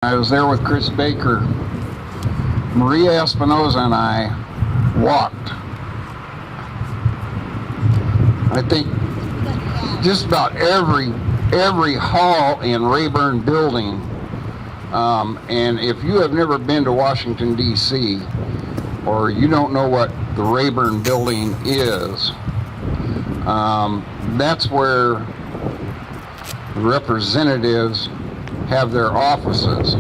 I was there with Chris Baker. Maria Espinoza and I walked, I think, just about every hall in Rayburn building. And if you have never been to Washington, D.C., or you don't know what the Rayburn building is, that's where the representatives have their offices.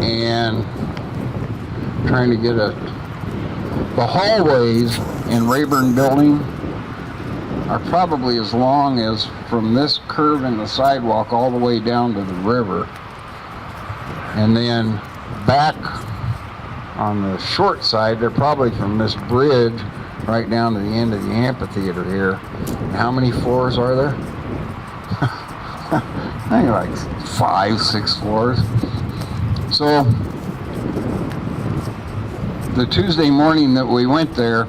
And trying to get the hallways in Rayburn building are probably as long as from this curve in the sidewalk all the way down to the river. And then back on the short side, they're probably from this bridge right down to the end of the amphitheater here. And how many floors are there? I think like 5, 6 floors. So the Tuesday morning that we went there,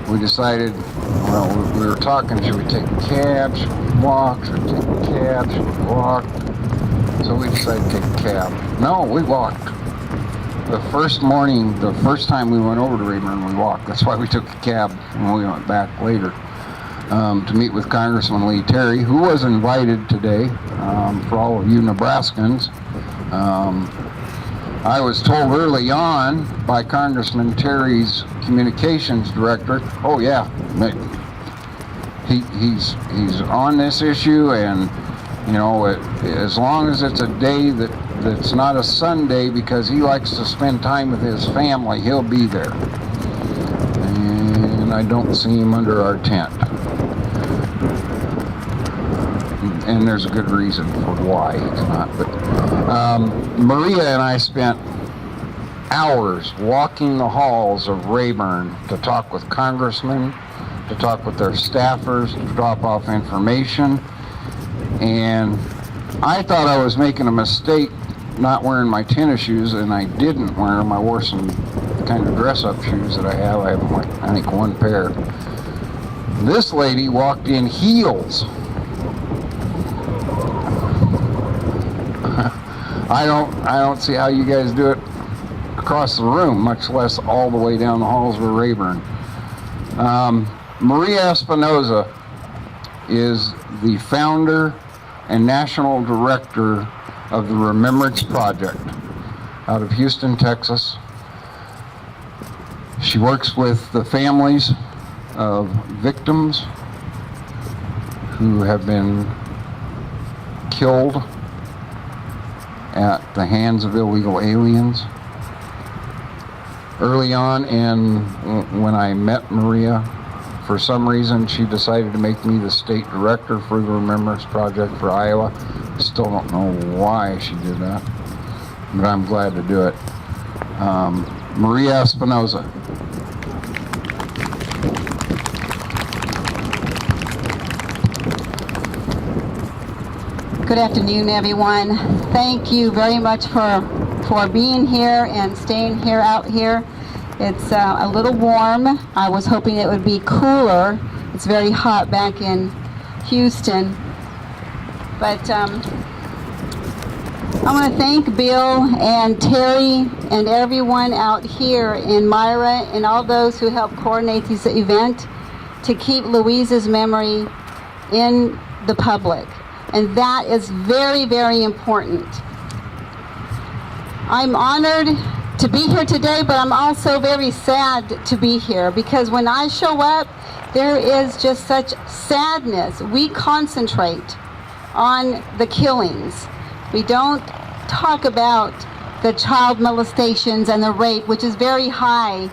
we decided, well, we were talking, should we take a cab, should we walk, should we take a cab, should we walk? So we decided to take a cab. No, we walked. The first morning, the first time we went over to Rayburn, we walked. That's why we took a cab when we went back later. To meet with Congressman Lee Terry, who was invited today, for all of you Nebraskans. I was told early on by Congressman Terry's communications director, oh yeah, he's on this issue, and you know, as long as it's a day that's not a Sunday, because he likes to spend time with his family, he'll be there. And I don't see him under our tent. And there's a good reason for why he's not. But Maria and I spent hours walking the halls of Rayburn to talk with congressmen, to talk with their staffers, to drop off information. And I thought I was making a mistake not wearing my tennis shoes, and I didn't wear them. I wore some kind of dress-up shoes that I have. I have like, I think, one pair. This lady walked in heels. I don't see how you guys do it across the room, much less all the way down the halls of Rayburn. Maria Espinoza is the founder and national director of the Remembrance Project out of Houston, Texas. She works with the families of victims who have been killed at the hands of illegal aliens. Early on, when I met Maria, for some reason she decided to make me the state director for the Remembrance Project for Iowa. Still don't know why she did that, but I'm glad to do it. Maria Espinoza. Good afternoon, everyone. Thank you very much for being here and staying here out here. It's a little warm. I was hoping it would be cooler. It's very hot back in Houston. But I want to thank Bill and Terry and everyone out here in Myra and all those who helped coordinate this event to keep Louise's memory in the public. And that is very, very important. I'm honored to be here today, but I'm also very sad to be here, because when I show up, there is just such sadness. We concentrate on the killings. We don't talk about the child molestations and the rape, which is very high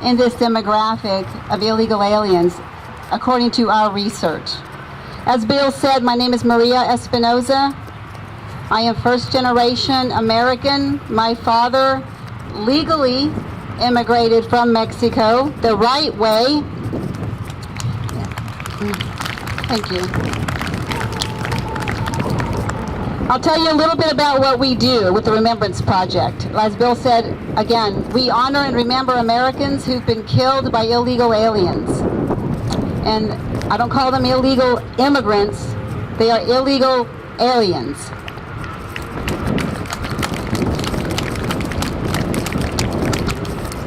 in this demographic of illegal aliens, according to our research. As Bill said, my name is Maria Espinoza. I am first-generation American. My father legally immigrated from Mexico the right way. Thank you. I'll tell you a little bit about what we do with the Remembrance Project. As Bill said, again, we honor and remember Americans who've been killed by illegal aliens. And I don't call them illegal immigrants, they are illegal aliens.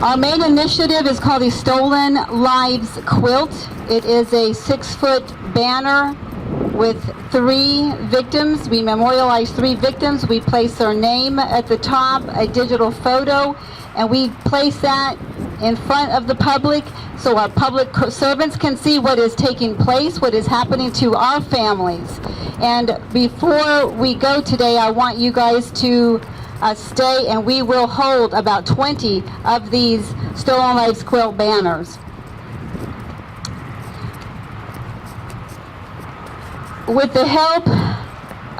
Our main initiative is called the Stolen Lives Quilt. It is a 6-foot banner with 3 victims. We memorialize 3 victims. We place their name at the top, a digital photo, and we place that in front of the public so our public servants can see what is taking place, what is happening to our families. And before we go today, I want you guys to stay, and we will hold about 20 of these Stolen Lives Quilt banners. With the help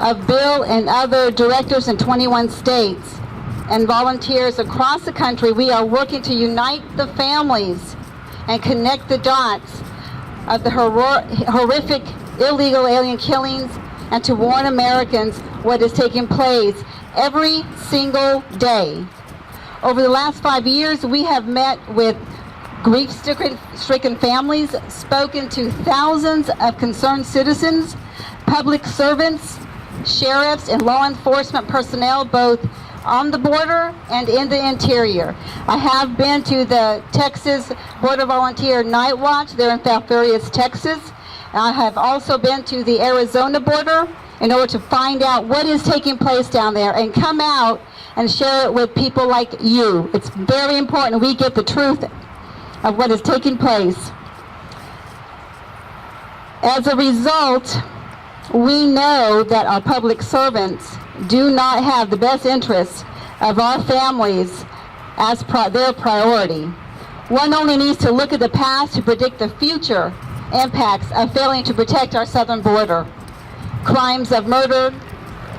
of Bill and other directors in 21 states and volunteers across the country, we are working to unite the families and connect the dots of the horrific illegal alien killings and to warn Americans what is taking place every single day. Over the last 5 years, we have met with grief-stricken families, spoken to thousands of concerned citizens, public servants, sheriffs, and law enforcement personnel, both on the border and in the interior. I have been to the Texas Border Volunteer Night Watch there in Falfurrias, Texas. I have also been to the Arizona border in order to find out what is taking place down there and come out and share it with people like you. It's very important we get the truth of what is taking place. As a result, we know that our public servants do not have the best interests of our families as their priority. One only needs to look at the past to predict the future impacts of failing to protect our southern border. Crimes of murder,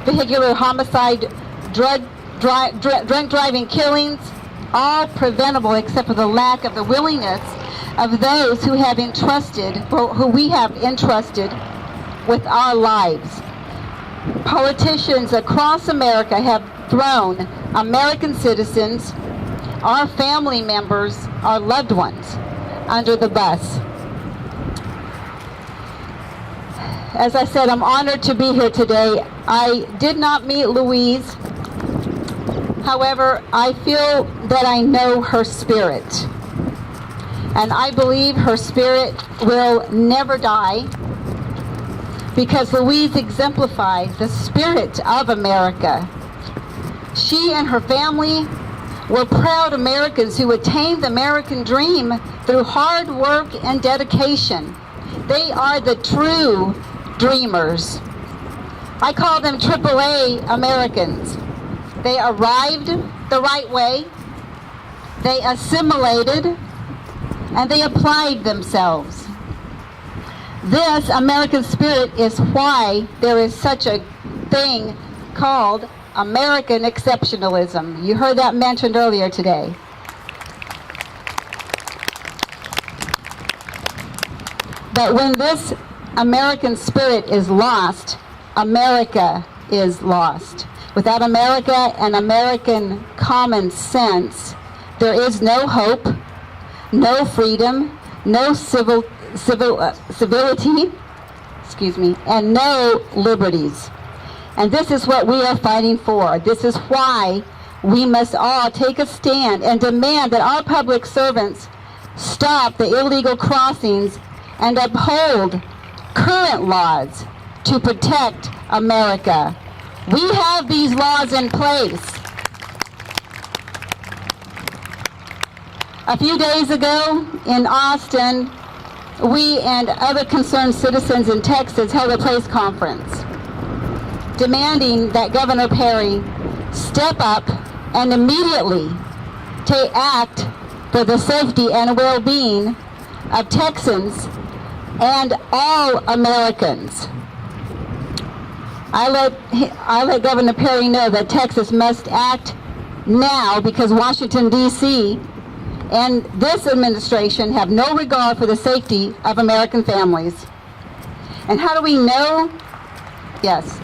vehicular homicide, drunk driving killings, all preventable except for the lack of the willingness of those who have entrusted, or who we have entrusted with our lives. Politicians across America have thrown American citizens, our family members, our loved ones, under the bus. As I said, I'm honored to be here today. I did not meet Louise. However, I feel that I know her spirit. And I believe her spirit will never die, because Louise exemplified the spirit of America. She and her family were proud Americans who attained the American dream through hard work and dedication. They are the true dreamers. I call them AAA Americans. They arrived the right way, they assimilated, and they applied themselves. This American spirit is why there is such a thing called American exceptionalism. You heard that mentioned earlier today. But when this American spirit is lost, America is lost. Without America and American common sense, there is no hope, no freedom, no civility, and no liberties. And this is what we are fighting for. This is why we must all take a stand and demand that our public servants stop the illegal crossings and uphold current laws to protect America. We have these laws in place. A few days ago in Austin, we and other concerned citizens in Texas held a press conference demanding that Governor Perry step up and immediately act for the safety and well-being of Texans and all Americans. I let Governor Perry know that Texas must act now, because Washington, D.C. and this administration have no regard for the safety of American families. And how do we know? Yes.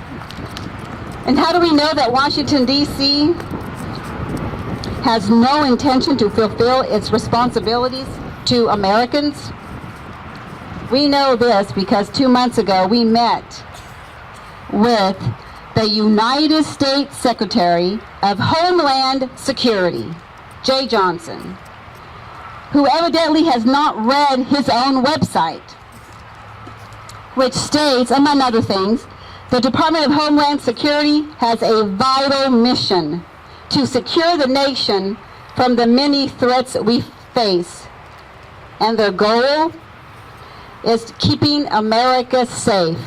And how do we know that Washington, D.C. has no intention to fulfill its responsibilities to Americans? We know this because 2 months ago we met with the United States Secretary of Homeland Security, Jay Johnson. who evidently has not read his own website, which states, among other things, the Department of Homeland Security has a vital mission to secure the nation from the many threats we face, and their goal is keeping America safe.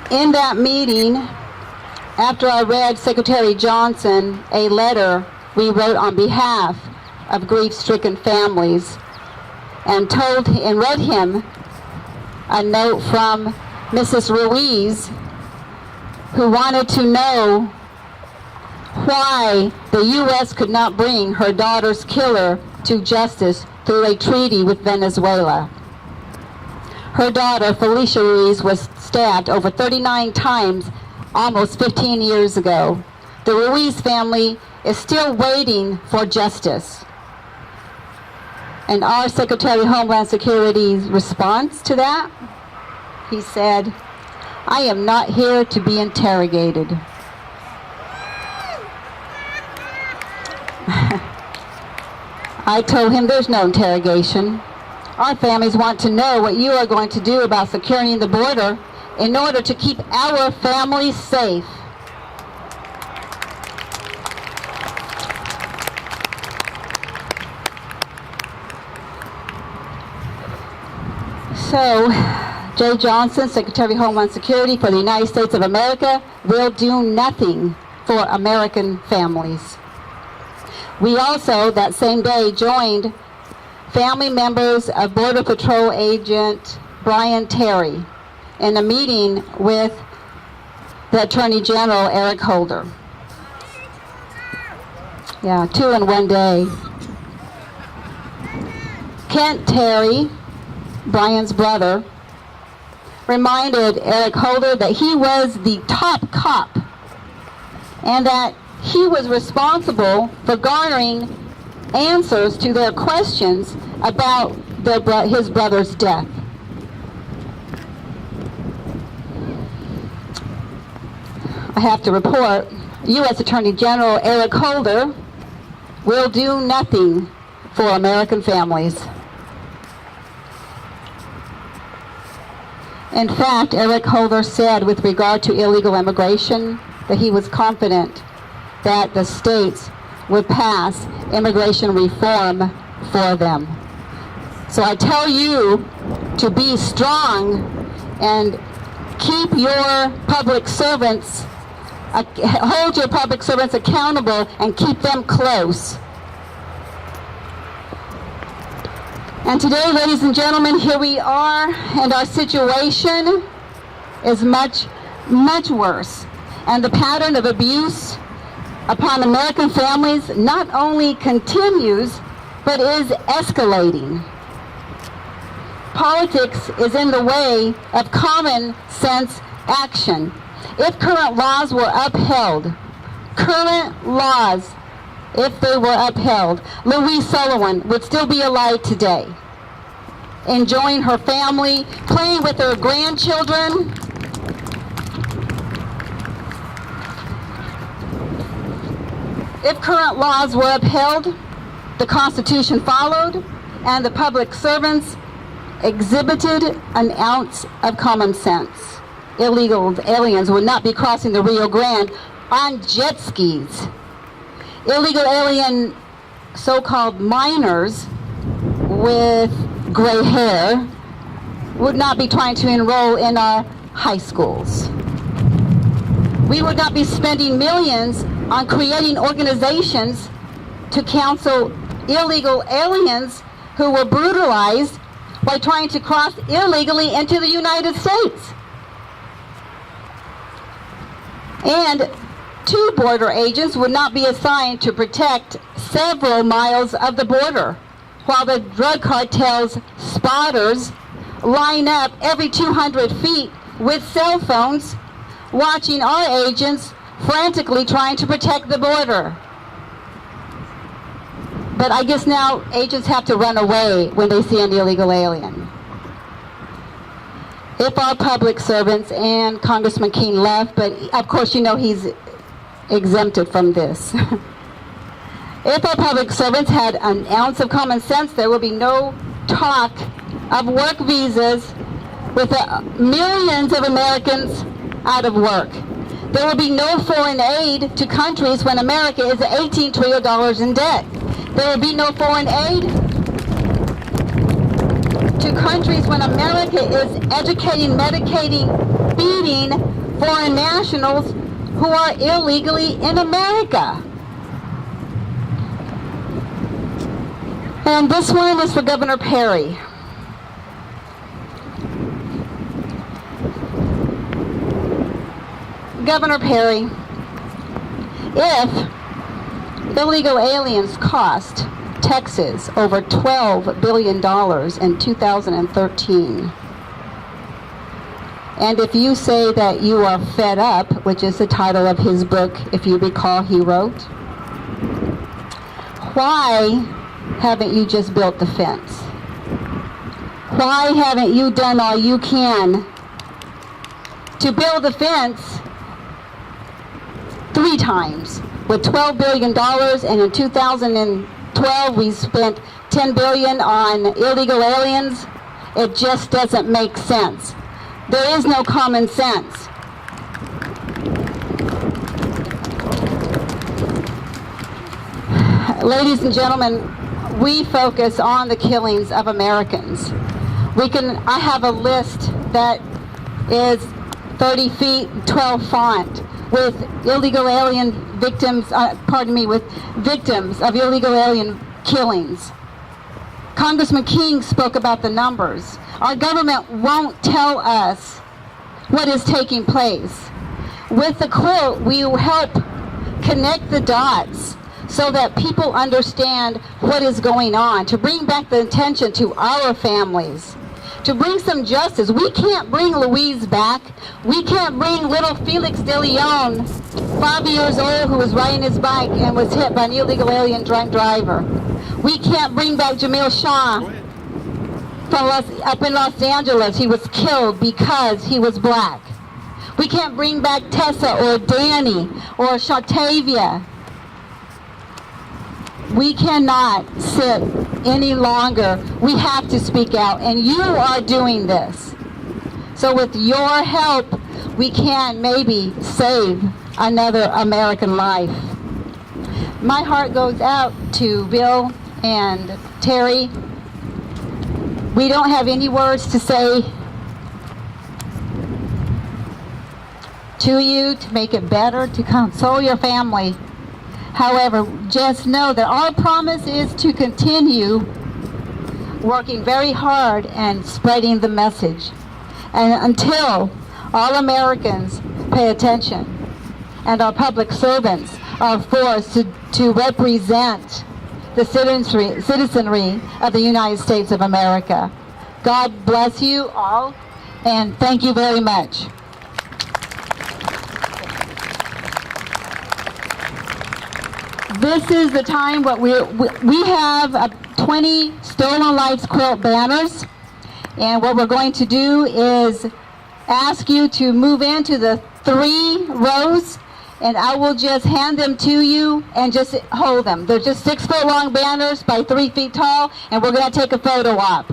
In that meeting, after I read Secretary Johnson a letter we wrote on behalf of grief-stricken families, and read him a note from Mrs. Louise, who wanted to know why the U.S. could not bring her daughter's killer to justice through a treaty with Venezuela. Her daughter, Felicia Louise, was stabbed over 39 times almost 15 years ago. The Louise family is still waiting for justice. And our Secretary of Homeland Security's response to that, he said, "I am not here to be interrogated." I told him there's no interrogation. Our families want to know what you are going to do about securing the border in order to keep our families safe. So, Jay Johnson, Secretary of Homeland Security for the United States of America, will do nothing for American families. We also, that same day, joined family members of Border Patrol Agent Brian Terry in a meeting with the Attorney General, Eric Holder. Yeah, 2 in one day. Kent Terry, Brian's brother, reminded Eric Holder that he was the top cop and that he was responsible for garnering answers to their questions about his brother's death. I have to report, U.S. Attorney General Eric Holder will do nothing for American families. In fact, Eric Holder said with regard to illegal immigration that he was confident that the states would pass immigration reform for them. So I tell you to be strong and keep your public servants, hold your public servants accountable and keep them close. And today, ladies and gentlemen, here we are, and our situation is much, much worse. And the pattern of abuse upon American families not only continues, but is escalating. Politics is in the way of common sense action. If current laws were upheld, if they were upheld, Louise Sollowin would still be alive today, enjoying her family, playing with her grandchildren. If current laws were upheld, the Constitution followed, and the public servants exhibited an ounce of common sense, illegal aliens would not be crossing the Rio Grande on jet skis. Illegal alien so-called minors with gray hair would not be trying to enroll in our high schools. We would not be spending millions on creating organizations to counsel illegal aliens who were brutalized by trying to cross illegally into the United States. And 2 border agents would not be assigned to protect several miles of the border, while the drug cartel's spotters line up every 200 feet with cell phones, watching our agents frantically trying to protect the border. But I guess now agents have to run away when they see an illegal alien. if our public servants, and Congressman King left, but of course you know he's exempted from this. If our public servants had an ounce of common sense, there would be no talk of work visas with millions of Americans out of work. There will be no foreign aid to countries when America is $18 trillion in debt. There will be no foreign aid to countries when America is educating, medicating, feeding foreign nationals who are illegally in America. And this one is for Governor Perry. Governor Perry, if illegal aliens cost Texas over $12 billion in 2013, and if you say that you are fed up, which is the title of his book, if you recall he wrote, why haven't you just built the fence? Why haven't you done all you can to build the fence 3 times with $12 billion, and in 2012 we spent $10 billion on illegal aliens? It just doesn't make sense. There is no common sense. Ladies and gentlemen, we focus on the killings of Americans. I have a list that is 30 feet, 12 font, with illegal alien victims, with victims of illegal alien killings. Congressman King spoke about the numbers. Our government won't tell us what is taking place. With the court, we will help connect the dots so that people understand what is going on, to bring back the attention to our families, to bring some justice. We can't bring Louise back. We can't bring little Felix De Leon, 5 years old, who was riding his bike and was hit by an illegal alien drunk driver. We can't bring back Jamil Shah from up in Los Angeles. He was killed because he was black. We can't bring back Tessa or Danny or Shatavia. We cannot sit any longer. We have to speak out, and you are doing this. So with your help, we can maybe save another American life. My heart goes out to Bill and Terry. We don't have any words to say to you to make it better, to console your family. However, just know that our promise is to continue working very hard and spreading the message. And until all Americans pay attention and our public servants are forced to represent the citizenry of the United States of America. God bless you all, and thank you very much. This is the time what we have 20 Stolen Lives quilt banners, and what we're going to do is ask you to move into the 3 rows, and I will just hand them to you and just hold them. They're just 6-foot long banners by 3 feet tall, and we're going to take a photo op.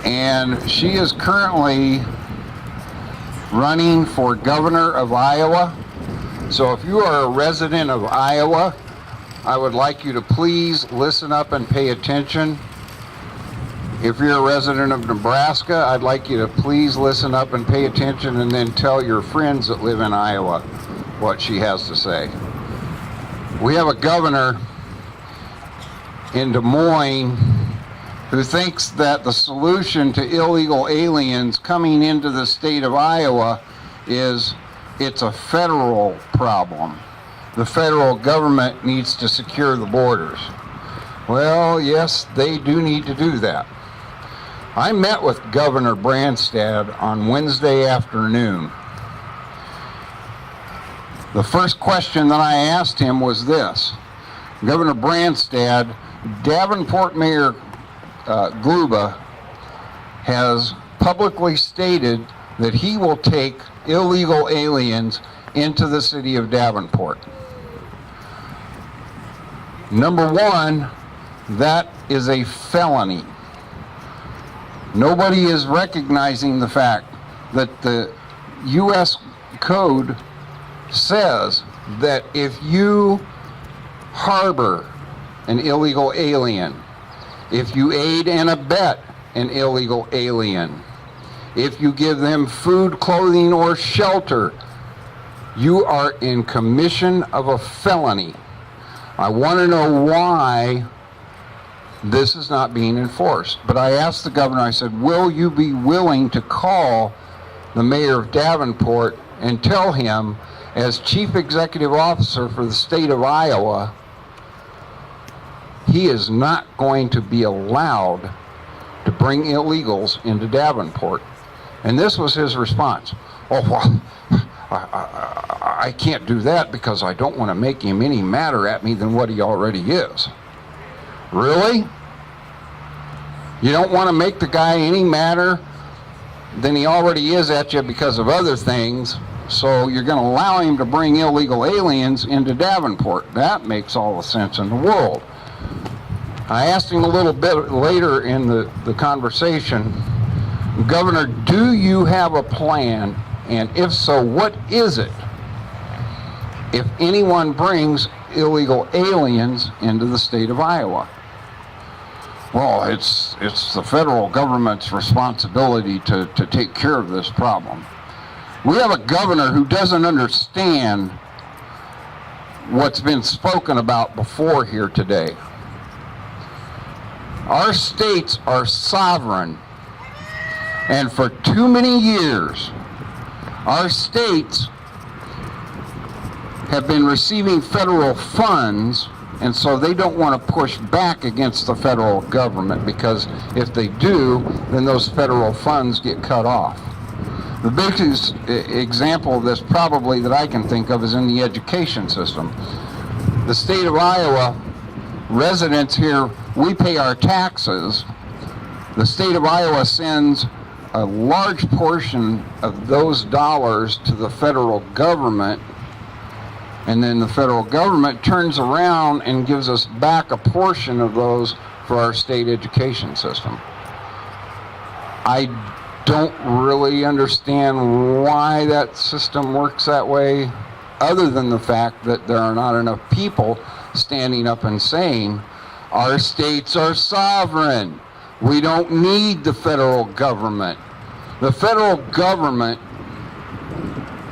And she is currently running for governor of Iowa. So if you are a resident of Iowa, I would like you to please listen up and pay attention. If you're a resident of Nebraska, I'd like you to please listen up and pay attention, and then tell your friends that live in Iowa what she has to say. We have a governor in Des Moines who thinks that the solution to illegal aliens coming into the state of Iowa is it's a federal problem. The federal government needs to secure the borders. Well, yes, they do need to do that. I met with Governor Branstad on Wednesday afternoon. The first question that I asked him was this: Governor Branstad, Davenport Mayor Gluba has publicly stated that he will take illegal aliens into the city of Davenport. Number one, that is a felony. Nobody is recognizing the fact that the U.S. Code says that if you harbor an illegal alien, if you aid and abet an illegal alien, if you give them food, clothing, or shelter, you are in commission of a felony. I want to know why this is not being enforced. But I asked the governor, I said, will you be willing to call the mayor of Davenport and tell him, as chief executive officer for the state of Iowa, he is not going to be allowed to bring illegals into Davenport? And this was his response. Oh, well, I can't do that because I don't want to make him any madder at me than what he already is. Really? You don't want to make the guy any madder than he already is at you because of other things, so you're going to allow him to bring illegal aliens into Davenport. That makes all the sense in the world. I asked him a little bit later in the conversation, Governor, do you have a plan? And if so, what is it if anyone brings illegal aliens into the state of Iowa? Well, it's the federal government's responsibility to take care of this problem. We have a governor who doesn't understand what's been spoken about before here today. Our states are sovereign, and for too many years, our states have been receiving federal funds, and so they don't want to push back against the federal government, because if they do, then those federal funds get cut off. The biggest example of this probably that I can think of is in the education system. The state of Iowa, residents here, we pay our taxes. The state of Iowa sends a large portion of those dollars to the federal government, and then the federal government turns around and gives us back a portion of those for our state education system. I don't really understand why that system works that way, other than the fact that there are not enough people standing up and saying, our states are sovereign. We don't need the federal government. The federal government,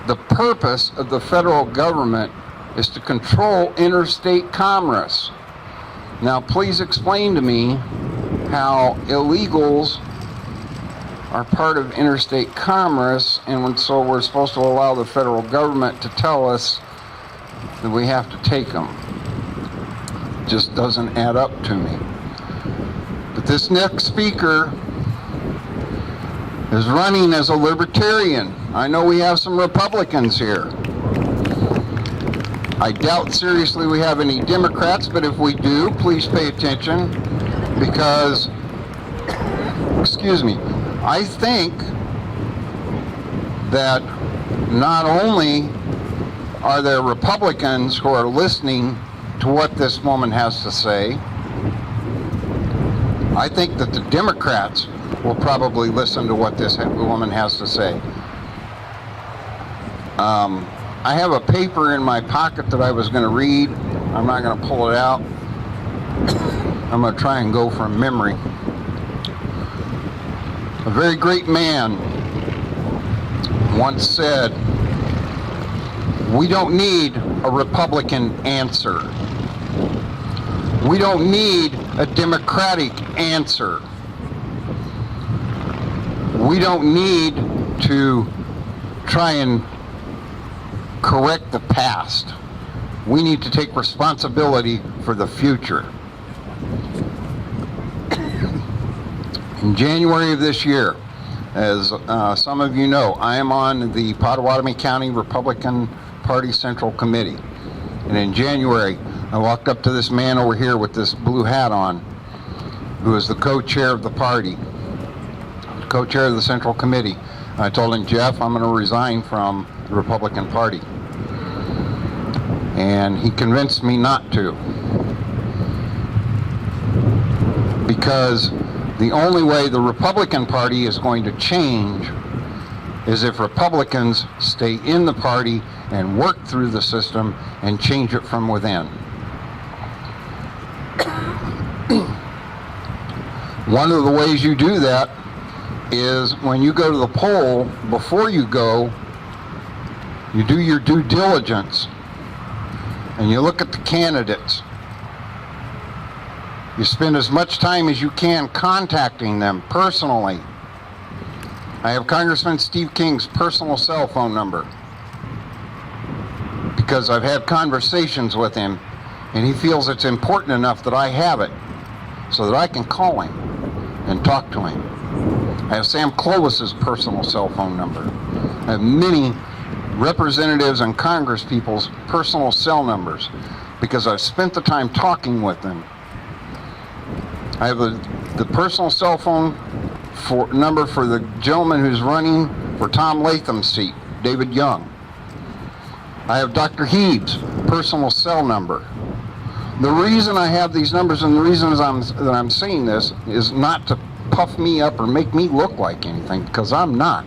the purpose of the federal government is to control interstate commerce. Now, please explain to me how illegals are part of interstate commerce, and so we're supposed to allow the federal government to tell us that we have to take them. Just doesn't add up to me. But this next speaker is running as a libertarian. I know we have some Republicans here. I doubt seriously we have any Democrats, but if we do, please pay attention, because, excuse me, I think that not only are there Republicans who are listening to what this woman has to say, I think that the Democrats will probably listen to what this woman has to say. I have a paper in my pocket that I was going to read. I'm not going to pull it out. I'm going to try and go from memory. A very great man once said, "We don't need a Republican answer. We don't need a Democratic answer. We don't need to try and correct the past. We need to take responsibility for the future." In January of this year, as some of you know, I am on the Pottawatomie County Republican Party Central Committee. And in January, I walked up to this man over here with this blue hat on, who is the co-chair of the party, co-chair of the Central Committee. I told him, "Jeff, I'm going to resign from the Republican Party." And he convinced me not to. Because the only way the Republican Party is going to change is if Republicans stay in the party and work through the system and change it from within. One of the ways you do that is when you go to the poll, before you go, you do your due diligence and you look at the candidates. You spend as much time as you can contacting them personally. I have Congressman Steve King's personal cell phone number because I've had conversations with him and he feels it's important enough that I have it so that I can call him and talk to him. I have Sam Clovis's personal cell phone number. I have many representatives and Congress people's personal cell numbers because I've spent the time talking with them. I have the personal cell phone number for the gentleman who's running for Tom Latham's seat, David Young. I have Dr. Heeb's personal cell number. The reason I have these numbers and the reason that I'm saying this is not to puff me up or make me look like anything, because I'm not.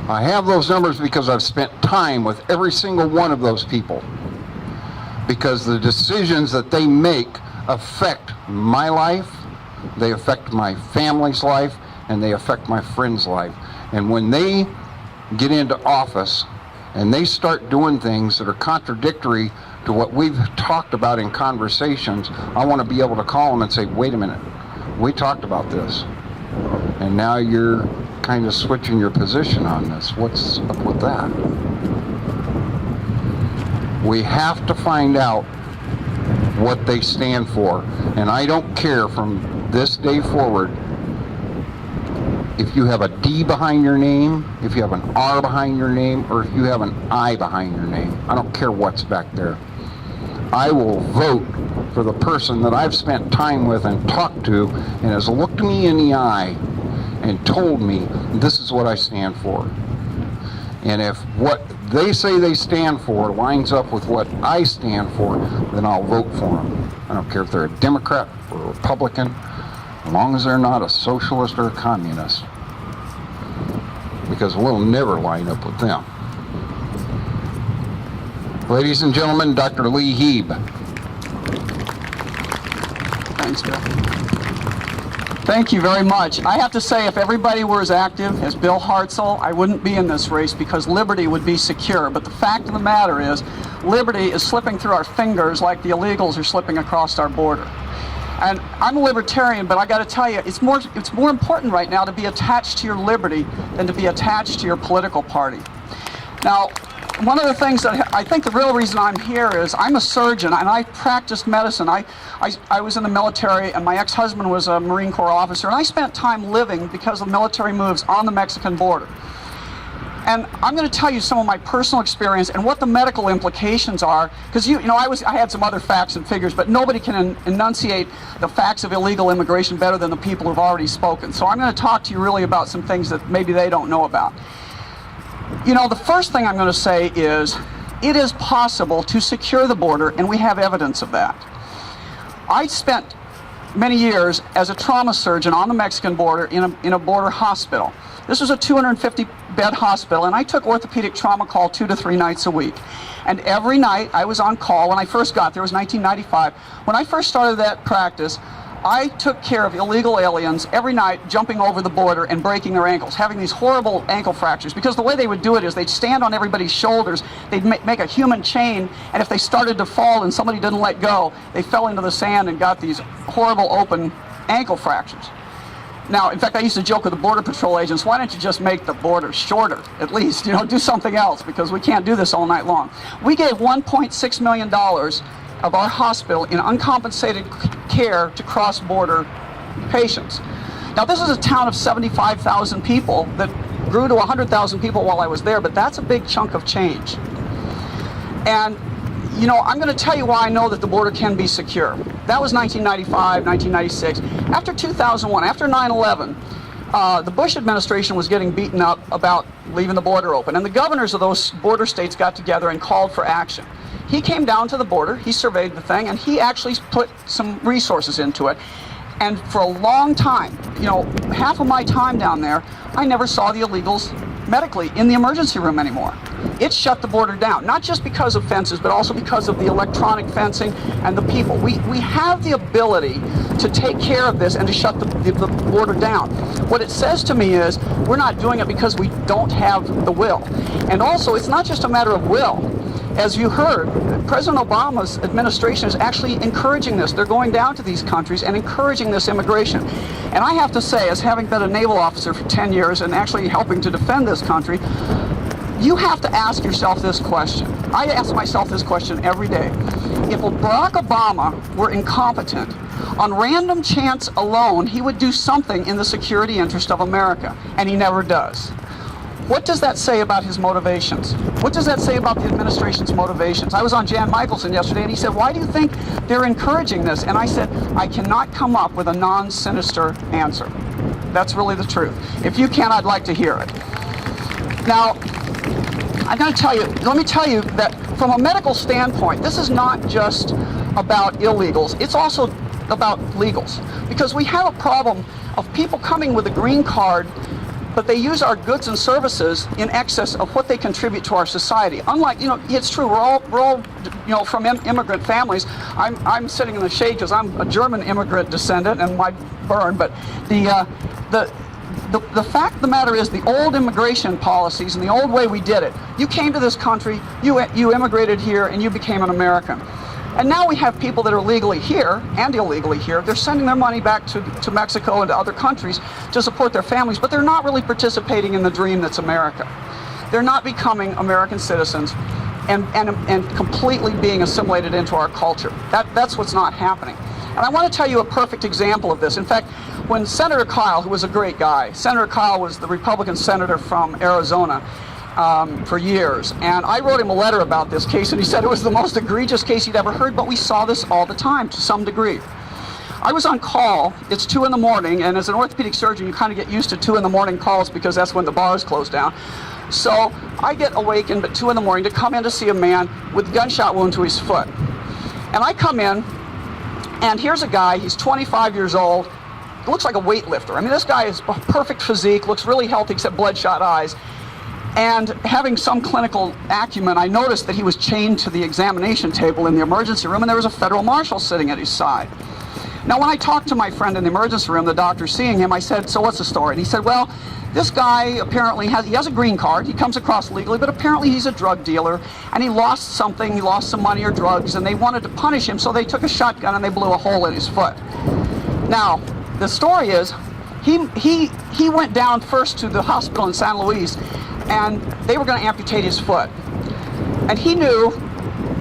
I have those numbers because I've spent time with every single one of those people, because the decisions that they make affect my life, they affect my family's life, and they affect my friend's life. And when they get into office and they start doing things that are contradictory to what we've talked about in conversations, I want to be able to call them and say, "Wait a minute, we talked about this, and now you're kind of switching your position on this. What's up with that?" We have to find out what they stand for. And I don't care from this day forward if you have a D behind your name, if you have an R behind your name, or if you have an I behind your name. I don't care what's back there. I will vote for the person that I've spent time with and talked to and has looked me in the eye and told me this is what I stand for. And if what they say they stand for lines up with what I stand for, then I'll vote for them. I don't care if they're a Democrat or a Republican, as long as they're not a socialist or a communist, because we'll never line up with them. Ladies and gentlemen, Dr. Lee Heeb. Thanks, Bill. Thank you very much. I have to say, if everybody were as active as Bill Hartzell, I wouldn't be in this race because liberty would be secure. But the fact of the matter is, liberty is slipping through our fingers like the illegals are slipping across our border. And I'm a libertarian, but I got to tell you, it's more important right now to be attached to your liberty than to be attached to your political party. Now, one of the things that I think the real reason I'm here is I'm a surgeon and I practiced medicine. I was in the military and my ex-husband was a Marine Corps officer, and I spent time living, because of military moves, on the Mexican border. And I'm going to tell you some of my personal experience and what the medical implications are, because I had some other facts and figures, but nobody can enunciate the facts of illegal immigration better than the people who've already spoken. So I'm going to talk to you really about some things that maybe they don't know about. The first thing I'm going to say is it is possible to secure the border, and we have evidence of that. I spent many years as a trauma surgeon on the Mexican border in a border hospital. This was a 250-bed hospital, and I took orthopedic trauma call 2 to 3 nights a week. And every night I was on call. When I first got there, it was 1995. When I first started that practice, I took care of illegal aliens every night jumping over the border and breaking their ankles, having these horrible ankle fractures. Because the way they would do it is they'd stand on everybody's shoulders, they'd make a human chain, and if they started to fall and somebody didn't let go, they fell into the sand and got these horrible open ankle fractures. Now, in fact, I used to joke with the Border Patrol agents, why don't you just make the border shorter, at least, do something else, because we can't do this all night long. We gave $1.6 million of our hospital in uncompensated care to cross-border patients. Now, this is a town of 75,000 people that grew to 100,000 people while I was there, but that's a big chunk of change. And, I'm going to tell you why I know that the border can be secure. That was 1995, 1996. After 2001, after 9/11, the Bush administration was getting beaten up about leaving the border open, and the governors of those border states got together and called for action. He came down to the border, he surveyed the thing, and he actually put some resources into it. And for a long time, half of my time down there, I never saw the illegals medically in the emergency room anymore. It shut the border down, not just because of fences, but also because of the electronic fencing and the people. We have the ability to take care of this and to shut the border down. What it says to me is we're not doing it because we don't have the will. And also, it's not just a matter of will. As you heard, President Obama's administration is actually encouraging this. They're going down to these countries and encouraging this immigration. And I have to say, as having been a naval officer for 10 years and actually helping to defend this country, you have to ask yourself this question. I ask myself this question every day. If Barack Obama were incompetent, on random chance alone, he would do something in the security interest of America, and he never does. What does that say about his motivations? What does that say about the administration's motivations? I was on Jan Michelson yesterday, and he said, why do you think they're encouraging this? And I said, I cannot come up with a non-sinister answer. That's really the truth. If you can, I'd like to hear it. Now, I'm going to tell you, let me tell you that from a medical standpoint, this is not just about illegals. It's also about legals. Because we have a problem of people coming with a green card, but they use our goods and services in excess of what they contribute to our society. Unlike, it's true, we're all from immigrant families. I'm sitting in the shade because I'm a German immigrant descendant and my burn, but the fact of the matter is the old immigration policies and the old way we did it, you came to this country, you immigrated here, and you became an American. And now we have people that are legally here and illegally here. They're sending their money back to Mexico and to other countries to support their families, but they're not really participating in the dream that's America. They're not becoming American citizens and completely being assimilated into our culture. That's what's not happening. And I want to tell you a perfect example of this. In fact, when Senator Kyle, who was a great guy, Senator Kyle was the Republican senator from Arizona, for years, and I wrote him a letter about this case, and he said it was the most egregious case he'd ever heard, but we saw this all the time to some degree. I was on call, it's 2 in the morning, and as an orthopedic surgeon you kind of get used to 2 in the morning calls because that's when the bars close down. So I get awakened at 2 in the morning to come in to see a man with a gunshot wound to his foot. And I come in, and here's a guy, he's 25 years old, looks like a weightlifter. I mean, this guy is a perfect physique, looks really healthy except bloodshot eyes. And having some clinical acumen, I noticed that he was chained to the examination table in the emergency room, and there was a federal marshal sitting at his side. Now, when I talked to my friend in the emergency room, the doctor seeing him, I said, so what's the story? And he said, well, this guy apparently has a green card. He comes across legally, but apparently he's a drug dealer, and he lost something. He lost some money or drugs, and they wanted to punish him, so they took a shotgun and they blew a hole in his foot. Now, the story is, he went down first to the hospital in San Luis, and they were going to amputate his foot. And he knew,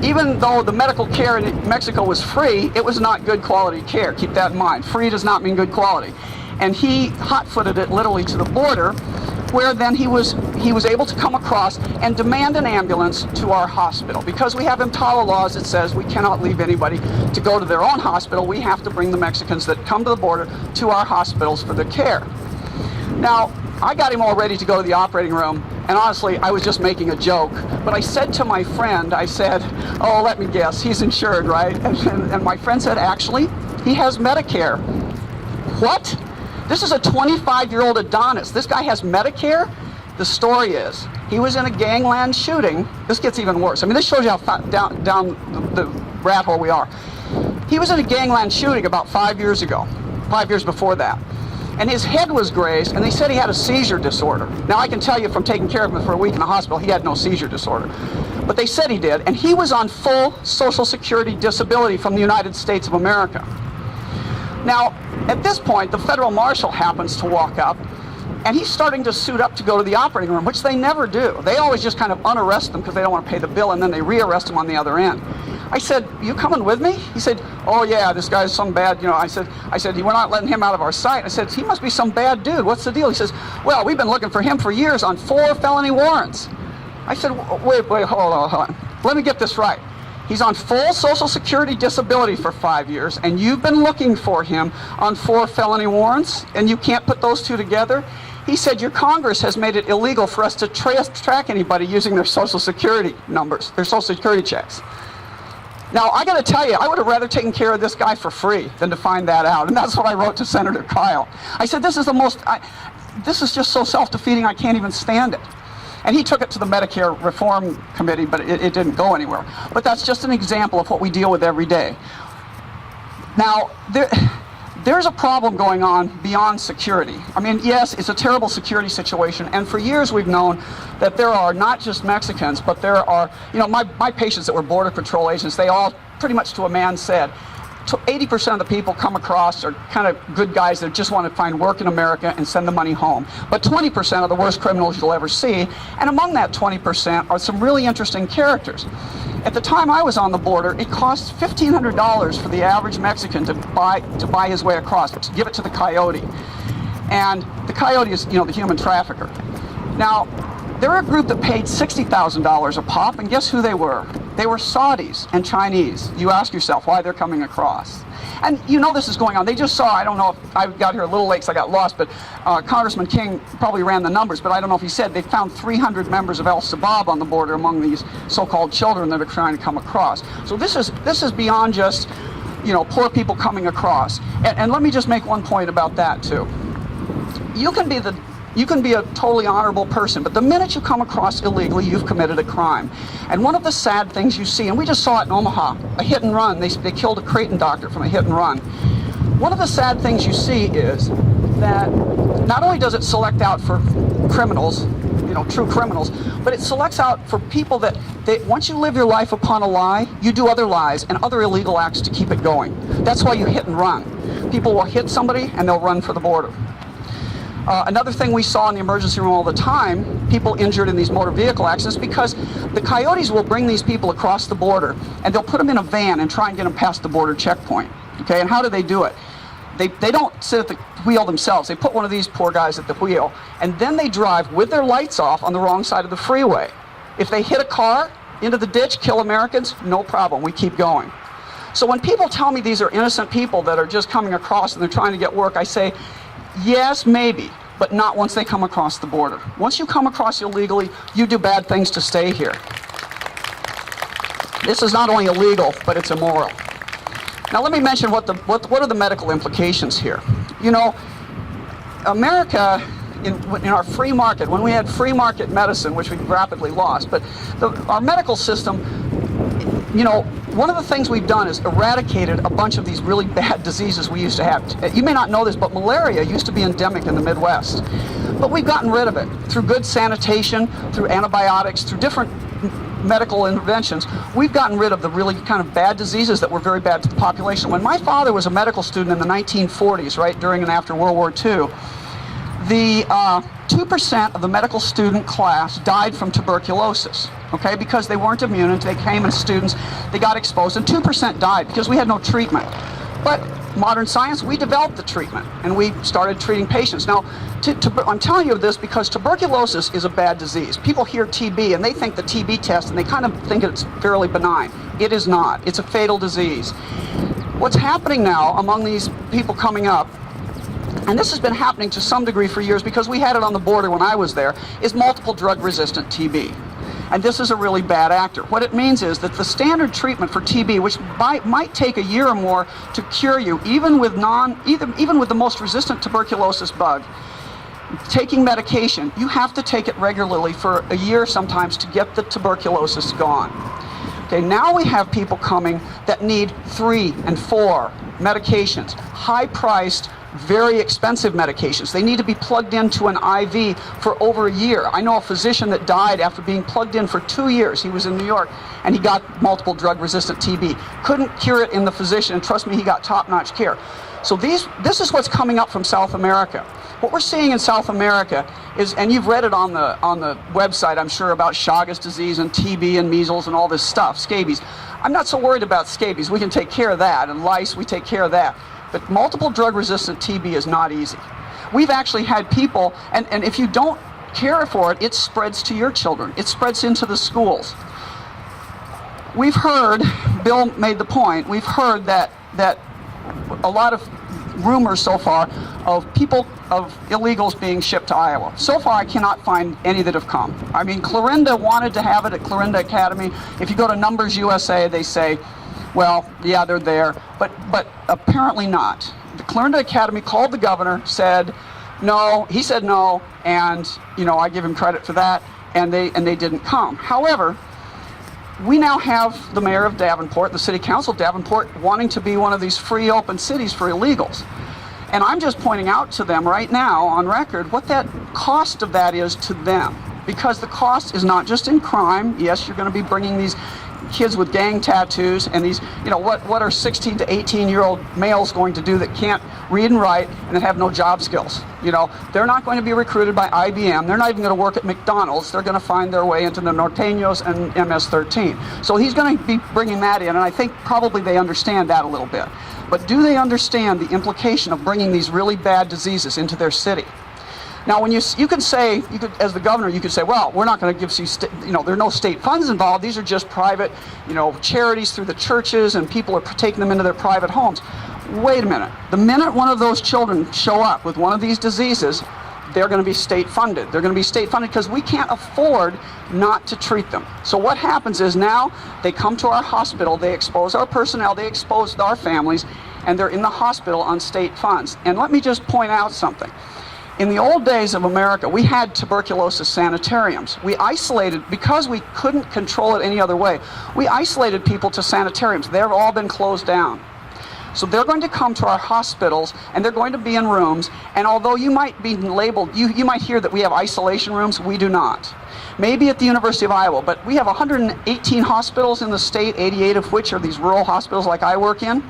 even though the medical care in Mexico was free, it was not good quality care. Keep that in mind. Free does not mean good quality. And he hot-footed it literally to the border, where then he was able to come across and demand an ambulance to our hospital. Because we have EMTALA laws that says we cannot leave anybody to go to their own hospital. We have to bring the Mexicans that come to the border to our hospitals for their care. Now, I got him all ready to go to the operating room, and honestly, I was just making a joke. But I said to my friend, I said, oh, let me guess, he's insured, right? And my friend said, actually, He has Medicare. What? This is a 25-year-old Adonis. This guy has Medicare? The story is, he was in a gangland shooting. This gets even worse. I mean, this shows you how down the rat hole we are. He was in a gangland shooting about 5 years ago, 5 years before that. And his head was grazed, and they said he had a seizure disorder. Now, I can tell you from taking care of him for a week in the hospital, he had no seizure disorder. But they said he did, and he was on full Social Security disability from the United States of America. Now, at this point, the federal marshal happens to walk up, and he's starting to suit up to go to the operating room, which they never do. They always just kind of unarrest them because they don't want to pay the bill, and then they re-arrest them on the other end. I said, "You coming with me?" He said, "Oh yeah, this guy's some bad, you know." I said, "We're not letting him out of our sight." I said, "He must be some bad dude. What's the deal?" He says, "Well, we've been looking for him for years on 4 felony warrants." I said, wait, hold on. Let me get this right. He's on full Social Security disability for 5 years, and you've been looking for him on 4 felony warrants, and you can't put those two together? He said, "Your Congress has made it illegal for us to track anybody using their Social Security numbers, their Social Security checks." Now, I got to tell you, I would have rather taken care of this guy for free than to find that out, and that's what I wrote to Senator Kyle. I said, this is just so self-defeating, I can't even stand it. And he took it to the Medicare Reform Committee, but it didn't go anywhere. But that's just an example of what we deal with every day. Now, there's a problem going on beyond security. I mean, yes, it's a terrible security situation, and for years we've known that there are not just Mexicans, but there are, you know, my patients that were Border Patrol agents, they all pretty much to a man said, 80% of the people come across are kind of good guys that just want to find work in America and send the money home. But 20% are the worst criminals you'll ever see, and among that 20% are some really interesting characters. At the time I was on the border, it cost $1,500 for the average Mexican to buy his way across, to give it to the coyote. And the coyote is, you know, the human trafficker. Now, they're a group that paid $60,000 a pop, and guess who they were? They were Saudis and Chinese. You ask yourself why they're coming across. And you know this is going on. They just saw, I don't know if I got here a little late, so I got lost, but Congressman King probably ran the numbers, but I don't know if he said they found 300 members of Al-Shabaab on the border among these so-called children that are trying to come across. So this is beyond just, you know, poor people coming across. And let me just make one point about that too. You can be a totally honorable person, but the minute you come across illegally, you've committed a crime. And one of the sad things you see, and we just saw it in Omaha, a hit and run. They killed a Creighton doctor from a hit and run. One of the sad things you see is that not only does it select out for criminals, you know, true criminals, but it selects out for people that once you live your life upon a lie, you do other lies and other illegal acts to keep it going. That's why you hit and run. People will hit somebody and they'll run for the border. Another thing we saw in the emergency room all the time, people injured in these motor vehicle accidents, because the coyotes will bring these people across the border and they'll put them in a van and try and get them past the border checkpoint. Okay, and how do they do it? They don't sit at the wheel themselves. They put one of these poor guys at the wheel, and then they drive with their lights off on the wrong side of the freeway. If they hit a car into the ditch, kill Americans, no problem, we keep going. So when people tell me these are innocent people that are just coming across and they're trying to get work, I say, yes, maybe, but not once they come across the border. Once you come across illegally, you do bad things to stay here. This is not only illegal, but it's immoral. Now let me mention what are the medical implications here. You know, America, in our free market, when we had free market medicine, which we've rapidly lost, but our medical system, you know, one of the things we've done is eradicated a bunch of these really bad diseases we used to have. You may not know this, but malaria used to be endemic in the Midwest. But we've gotten rid of it through good sanitation, through antibiotics, through different medical interventions. We've gotten rid of the really kind of bad diseases that were very bad to the population. When my father was a medical student in the 1940s, right, during and after World War II, the 2% of the medical student class died from tuberculosis, okay, because they weren't immune, and they came as students, they got exposed, and 2% died because we had no treatment. But modern science, we developed the treatment, and we started treating patients. Now, I'm telling you this because tuberculosis is a bad disease. People hear TB, and they think the TB test, and they kind of think it's fairly benign. It is not. It's a fatal disease. What's happening now among these people coming up, and this has been happening to some degree for years because we had it on the border when I was there, is multiple drug-resistant TB. And this is a really bad actor. What it means is that the standard treatment for TB, which might take a year or more to cure you, even with the most resistant tuberculosis bug, taking medication, you have to take it regularly for a year sometimes to get the tuberculosis gone. Okay, now we have people coming that need 3 and 4 medications, high-priced, very expensive medications. They need to be plugged into an IV for over a year. I know a physician that died after being plugged in for 2 years. He was in New York, and he got multiple drug-resistant TB. Couldn't cure it in the physician, and trust me, he got top-notch care. So this is what's coming up from South America. What we're seeing in South America is, and you've read it on the website, I'm sure, about Chagas disease and TB and measles and all this stuff, scabies. I'm not so worried about scabies. We can take care of that, and lice, we take care of that. But multiple drug-resistant TB is not easy. We've actually had people, and if you don't care for it, it spreads to your children. It spreads into the schools. We've heard, Bill made the point, we've heard that a lot of rumors so far of illegals being shipped to Iowa. So far, I cannot find any that have come. I mean, Clarinda wanted to have it at Clarinda Academy. If you go to Numbers USA, they say, well, yeah, they're there, but apparently not. The Clarinda Academy called the governor, said no, he said no, and I give him credit for that, and they didn't come. However, we now have the mayor of Davenport, the city council of Davenport, wanting to be one of these free open cities for illegals. And I'm just pointing out to them right now on record what that cost of that is to them. Because the cost is not just in crime. Yes, you're going to be bringing these kids with gang tattoos and these, what are 16 to 18-year-old males going to do that can't read and write and that have no job skills? They're not going to be recruited by IBM. They're not even going to work at McDonald's. They're going to find their way into the Norteños and MS-13. So he's going to be bringing that in, and I think probably they understand that a little bit. But do they understand the implication of bringing these really bad diseases into their city? Now, when you could say, as the governor, you could say, well, we're not going to give there are no state funds involved. These are just private, charities through the churches, and people are taking them into their private homes. Wait a minute. The minute one of those children show up with one of these diseases, they're going to be state funded. They're going to be state funded because we can't afford not to treat them. So what happens is now they come to our hospital, they expose our personnel, they expose our families, and they're in the hospital on state funds. And let me just point out something. In the old days of America, we had tuberculosis sanitariums. We isolated, because we couldn't control it any other way, we isolated people to sanitariums. They've all been closed down. So they're going to come to our hospitals, and they're going to be in rooms, and although you might be labeled, you might hear that we have isolation rooms, we do not. Maybe at the University of Iowa, but we have 118 hospitals in the state, 88 of which are these rural hospitals like I work in.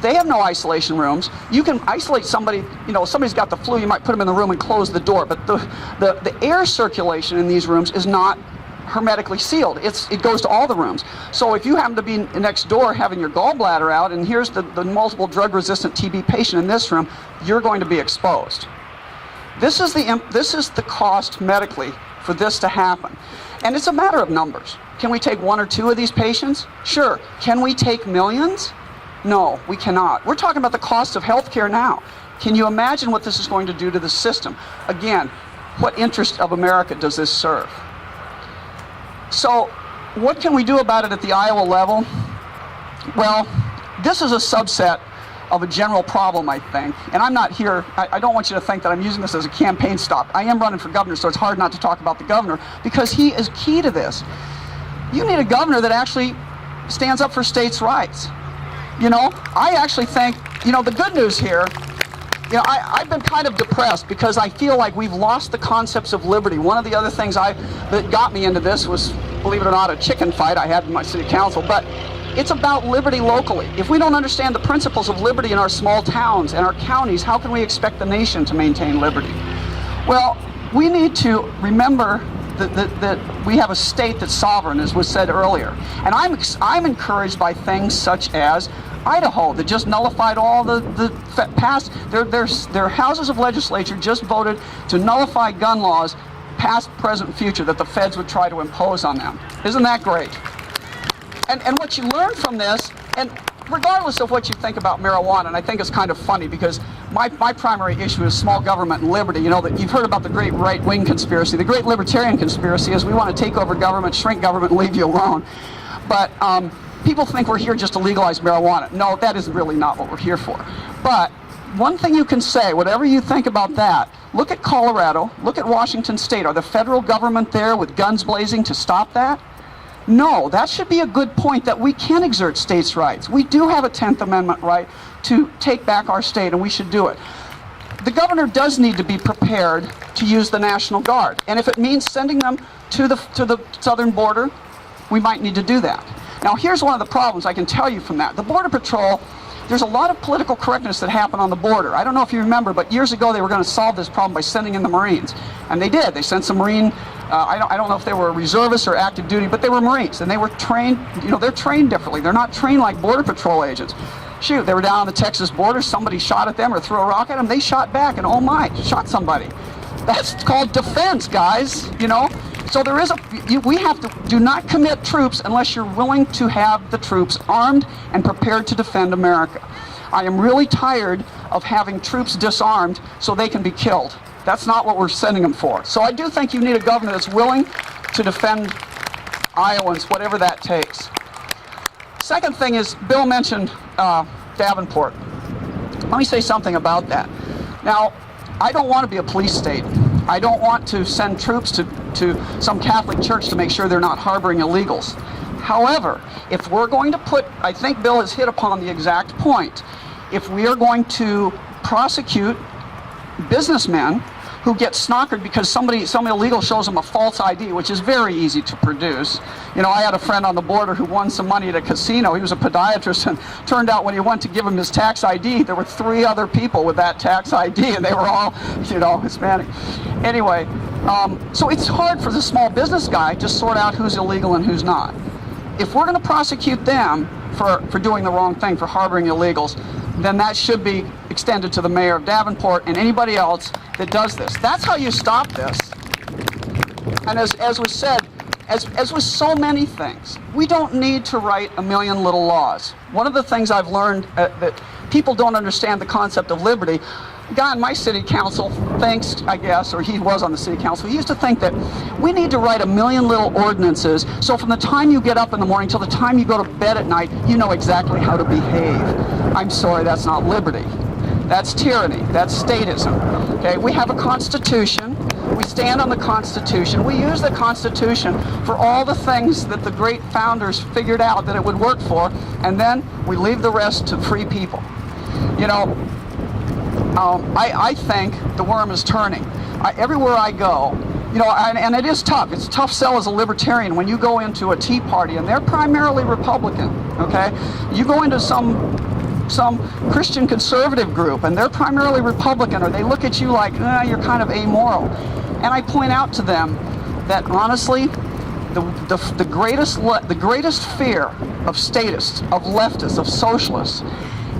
They have no isolation rooms. You can isolate somebody, somebody's got the flu, you might put them in the room and close the door, but the air circulation in these rooms is not hermetically sealed. It goes to all the rooms. So if you happen to be next door having your gallbladder out, and here's the multiple drug-resistant TB patient in this room, you're going to be exposed. This is the cost medically for this to happen. And it's a matter of numbers. Can we take 1 or 2 of these patients? Sure. Can we take millions? No, we cannot. We're talking about the cost of healthcare now. Can you imagine what this is going to do to the system? Again, what interest of America does this serve? So, what can we do about it at the Iowa level? Well, this is a subset of a general problem, I think. And I'm not here, I don't want you to think that I'm using this as a campaign stop. I am running for governor, so it's hard not to talk about the governor, because he is key to this. You need a governor that actually stands up for states' rights. I actually think, the good news here, I've been kind of depressed because I feel like we've lost the concepts of liberty. One of the other things that got me into this was, believe it or not, a chicken fight I had in my city council, but it's about liberty locally. If we don't understand the principles of liberty in our small towns and our counties, how can we expect the nation to maintain liberty? Well, we need to remember that we have a state that's sovereign, as was said earlier. And I'm encouraged by things such as Idaho, that just nullified all the past, their houses of legislature just voted to nullify gun laws, past, present, future, that the feds would try to impose on them. Isn't that great? And what you learn from this, and regardless of what you think about marijuana, and I think it's kind of funny because my primary issue is small government and liberty. You know, that you've heard about the great right-wing conspiracy. The great libertarian conspiracy is we want to take over government, shrink government, and leave you alone. But people think we're here just to legalize marijuana. No, that is really not what we're here for. But one thing you can say, whatever you think about that, look at Colorado, look at Washington State. Are the federal government there with guns blazing to stop that? No, that should be a good point that we can exert states' rights. We do have a 10th Amendment right to take back our state, and we should do it. The governor does need to be prepared to use the National Guard, and if it means sending them to the southern border, we might need to do that. Now, here's one of the problems I can tell you from that. The Border Patrol, there's a lot of political correctness that happened on the border. I don't know if you remember, but years ago they were going to solve this problem by sending in the Marines. And they did. They sent some Marine, I don't know if they were reservists or active duty, but they were Marines. And they were trained, you know, they're trained differently. They're not trained like Border Patrol agents. Shoot, they were down on the Texas border, somebody shot at them or threw a rock at them, they shot back and oh my, shot somebody. That's called defense, guys, you know? So there is we have to do not commit troops unless you're willing to have the troops armed and prepared to defend America. I am really tired of having troops disarmed so they can be killed. That's not what we're sending them for. So I do think you need a governor that's willing to defend Iowans, whatever that takes. Second thing is, Bill mentioned Davenport. Let me say something about that. Now, I don't want to be a police state. I don't want to send troops to some Catholic church to make sure they're not harboring illegals. However, if we're going to put, I think Bill has hit upon the exact point, if we are going to prosecute businessmen who get snockered because some illegal shows them a false ID, which is very easy to produce. You know, I had a friend on the border who won some money at a casino. He was a podiatrist, and turned out when he went to give him his tax ID, there were 3 other people with that tax ID, and they were all, you know, Hispanic. Anyway, so it's hard for the small business guy to sort out who's illegal and who's not. If we're going to prosecute them for doing the wrong thing, for harboring illegals, then that should be extended to the mayor of Davenport and anybody else that does this. That's how you stop this. And as was said, as with so many things, we don't need to write a million little laws. One of the things I've learned that people don't understand the concept of liberty. A guy on my city council thinks, I guess, or he was on the city council, he used to think that we need to write a million little ordinances so from the time you get up in the morning till the time you go to bed at night, you know exactly how to behave. I'm sorry, that's not liberty. That's tyranny. That's statism. Okay, we have a Constitution. We stand on the Constitution. We use the Constitution for all the things that the great founders figured out that it would work for, and then we leave the rest to free people. You know, I think the worm is turning. Everywhere I go, you know, and it is tough. It's a tough sell as a libertarian when you go into a Tea Party, and they're primarily Republican, okay? You go into some Christian conservative group, and they're primarily Republican, or they look at you like, you're kind of amoral. And I point out to them that, honestly, the greatest fear of statists, of leftists, of socialists,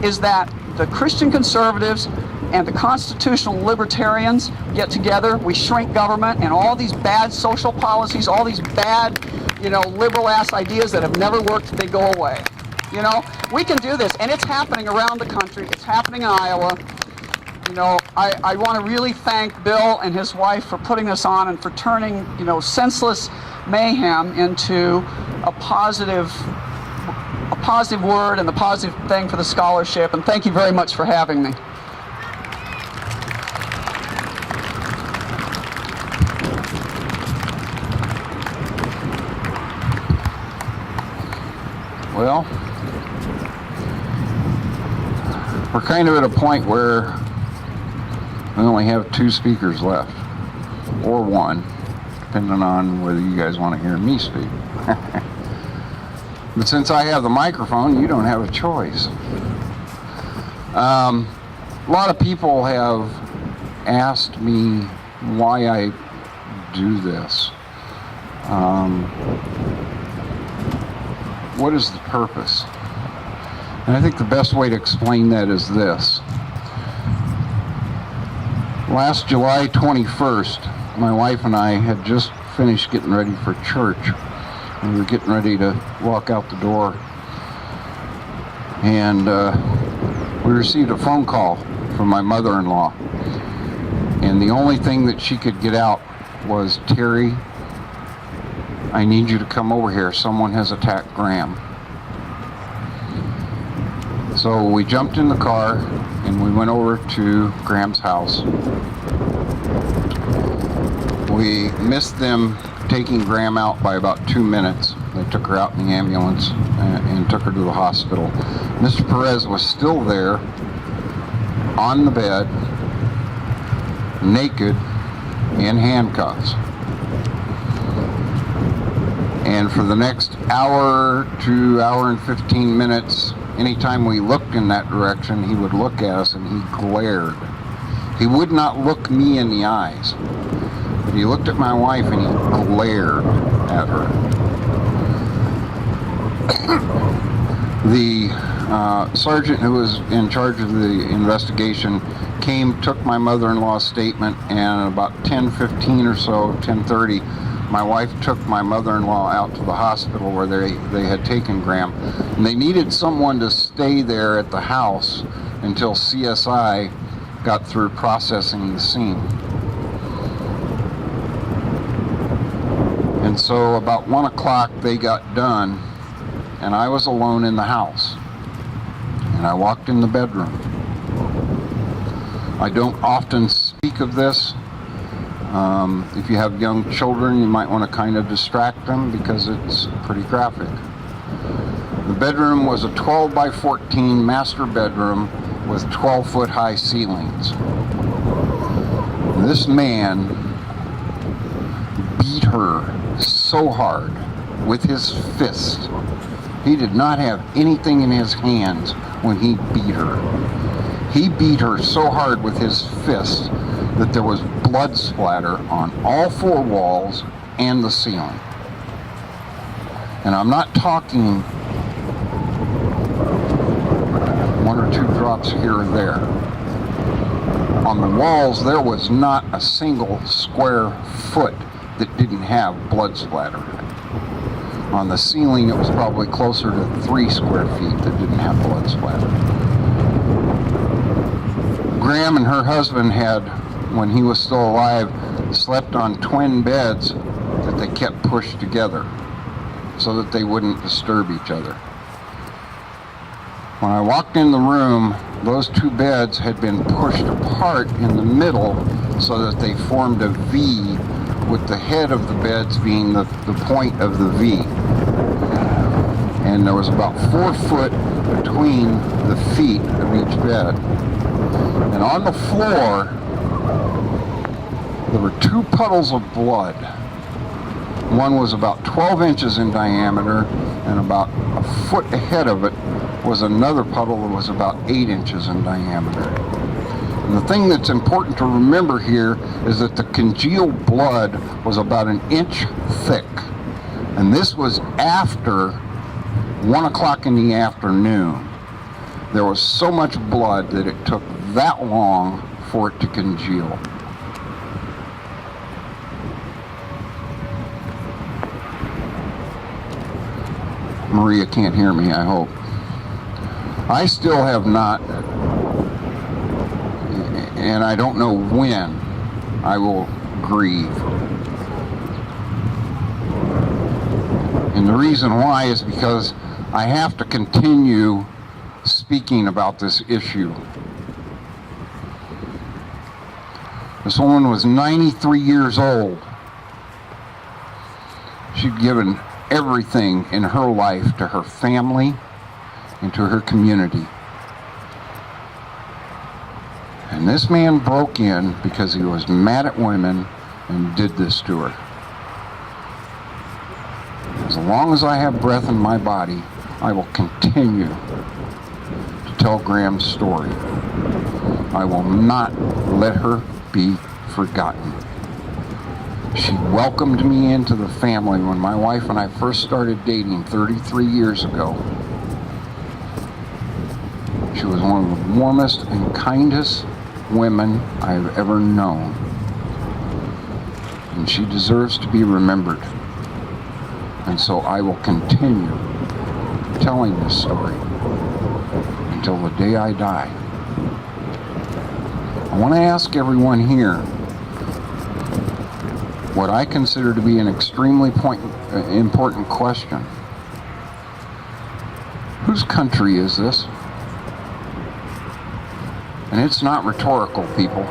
is that the Christian conservatives and the constitutional libertarians get together, we shrink government, and all these bad social policies, all these bad, you know, liberal-ass ideas that have never worked, they go away. You know, we can do this, and it's happening around the country. It's happening in Iowa. You know, I want to really thank Bill and his wife for putting this on and for turning, you know, senseless mayhem into a positive word and the positive thing for the scholarship. And thank you very much for having me. Well, we're kind of at a point where we only have 2 speakers left, or 1, depending on whether you guys want to hear me speak. But since I have the microphone, you don't have a choice. A lot of people have asked me why I do this. What is the purpose? And I think the best way to explain that is this. Last July 21st, my wife and I had just finished getting ready for church. We were getting ready to walk out the door. And we received a phone call from my mother-in-law. And the only thing that she could get out was, "Terry, I need you to come over here. Someone has attacked Graham." So we jumped in the car and we went over to Graham's house. We missed them taking Graham out by about 2 minutes. They took her out in the ambulance and took her to the hospital. Mr. Perez was still there on the bed, naked, in handcuffs. And for the next hour to hour and 15 minutes, anytime we looked in that direction, he would look at us and he glared. He would not look me in the eyes, but he looked at my wife and he glared at her. The sergeant who was in charge of the investigation came, took my mother-in-law's statement, and about 10:15 or so, 10:30, my wife took my mother-in-law out to the hospital where they had taken Graham. And they needed someone to stay there at the house until CSI got through processing the scene. And so about 1 o'clock they got done, and I was alone in the house. And I walked in the bedroom. I don't often speak of this. If you have young children, you might want to kind of distract them because it's pretty graphic. The bedroom was a 12 by 14 master bedroom with 12-foot high ceilings. This man beat her so hard with his fist. He did not have anything in his hands when he beat her. He beat her so hard with his fist that there was blood splatter on all 4 walls and the ceiling. And I'm not talking 1 or 2 drops here or there. On the walls, there was not a single square foot that didn't have blood splatter. On the ceiling, it was probably closer to 3 square feet that didn't have blood splatter. Graham and her husband had, when he was still alive, slept on twin beds that they kept pushed together so that they wouldn't disturb each other. When I walked in the room, those 2 beds had been pushed apart in the middle so that they formed a V, with the head of the beds being the point of the V. And there was about 4 foot between the feet of each bed. And on the floor, there were 2 puddles of blood. One was about 12 inches in diameter, and about a foot ahead of it was another puddle that was about 8 inches in diameter. And the thing that's important to remember here is that the congealed blood was about 1 inch thick. And this was after 1 o'clock in the afternoon. There was so much blood that it took that long for it to congeal. Maria can't hear me, I hope. I still have not, and I don't know when I will grieve. And the reason why is because I have to continue speaking about this issue. This woman was 93 years old. She'd given everything in her life to her family and to her community. And this man broke in because he was mad at women and did this to her. As long as I have breath in my body, I will continue to tell Graham's story. I will not let her be forgotten. She welcomed me into the family when my wife and I first started dating 33 years ago. She was one of the warmest and kindest women I've ever known. And she deserves to be remembered. And so I will continue telling this story. until the day I die. I want to ask everyone here what I consider to be an extremely important question. Whose country is this? And it's not rhetorical, people.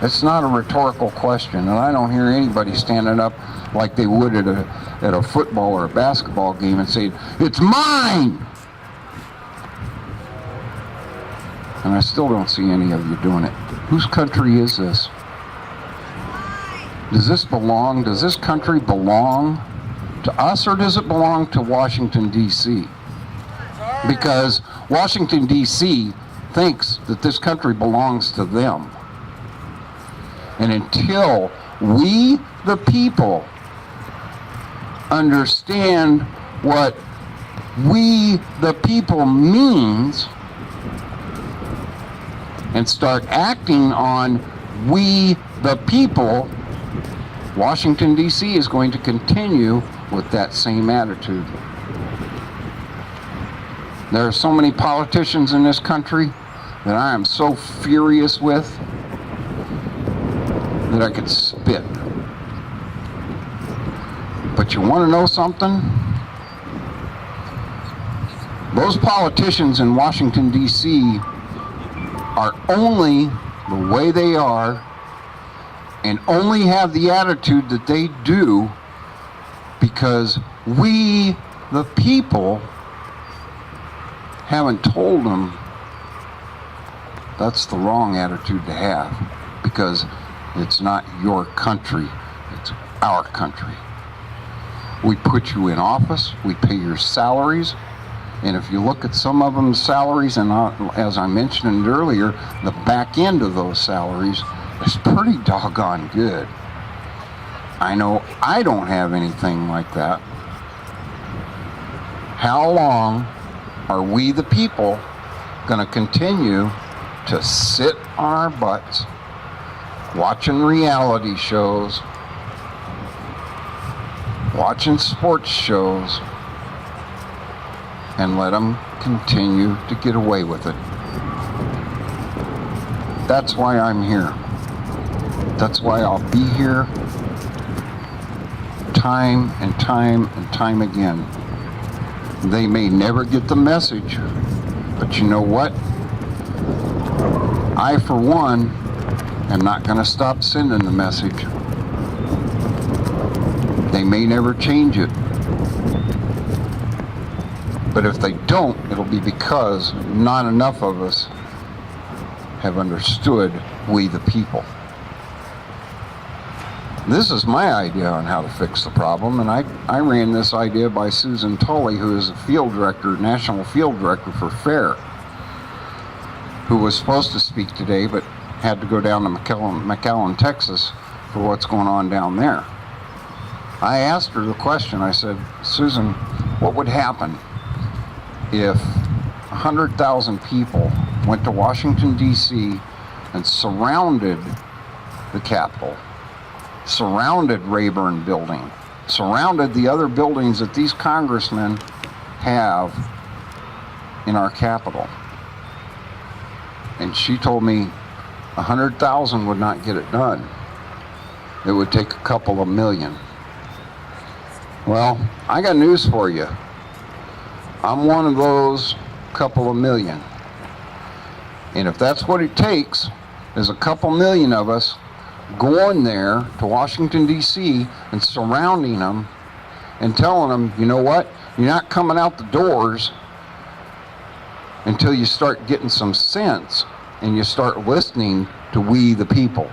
It's not a rhetorical question, and I don't hear anybody standing up like they would at a football or a basketball game and say, "It's mine!" And I still don't see any of you doing it. Whose country is this? Does this country belong to us, or does it belong to Washington, D.C.? Because Washington, D.C. thinks that this country belongs to them. And until we, the people, understand what we, the people, means and start acting on we, the people, Washington, D.C. is going to continue with that same attitude. There are so many politicians in this country that I am so furious with that I could spit. But you want to know something? Those politicians in Washington, D.C. are only the way they are and only have the attitude that they do because we, the people, haven't told them that's the wrong attitude to have, because it's not your country, it's our country. We put you in office, we pay your salaries, and if you look at some of them's salaries, and as I mentioned earlier, the back end of those salaries is pretty doggone good. I know I don't have anything like that. How long are we, the people, going to continue to sit on our butts watching reality shows, watching sports shows, and let them continue to get away with it? That's why I'm here. That's why I'll be here time and time and time again. They may never get the message, but you know what? I, for one, am not going to stop sending the message. They may never change it. But if they don't, it'll be because not enough of us have understood we, the people. This is my idea on how to fix the problem, and I ran this idea by Susan Tully, who is the field director, national field director for FAIR, who was supposed to speak today but had to go down to McAllen, Texas for what's going on down there. I asked her the question. I said, Susan, what would happen if 100,000 people went to Washington, D.C. and surrounded the Capitol, surrounded Rayburn Building, surrounded the other buildings that these congressmen have in our Capitol? And she told me 100,000 would not get it done. It would take a couple of million. Well, I got news for you. I'm one of those couple of million. And if that's what it takes, is a couple million of us going there to Washington, D.C. and surrounding them and telling them, you know what, you're not coming out the doors until you start getting some sense and you start listening to we, the people,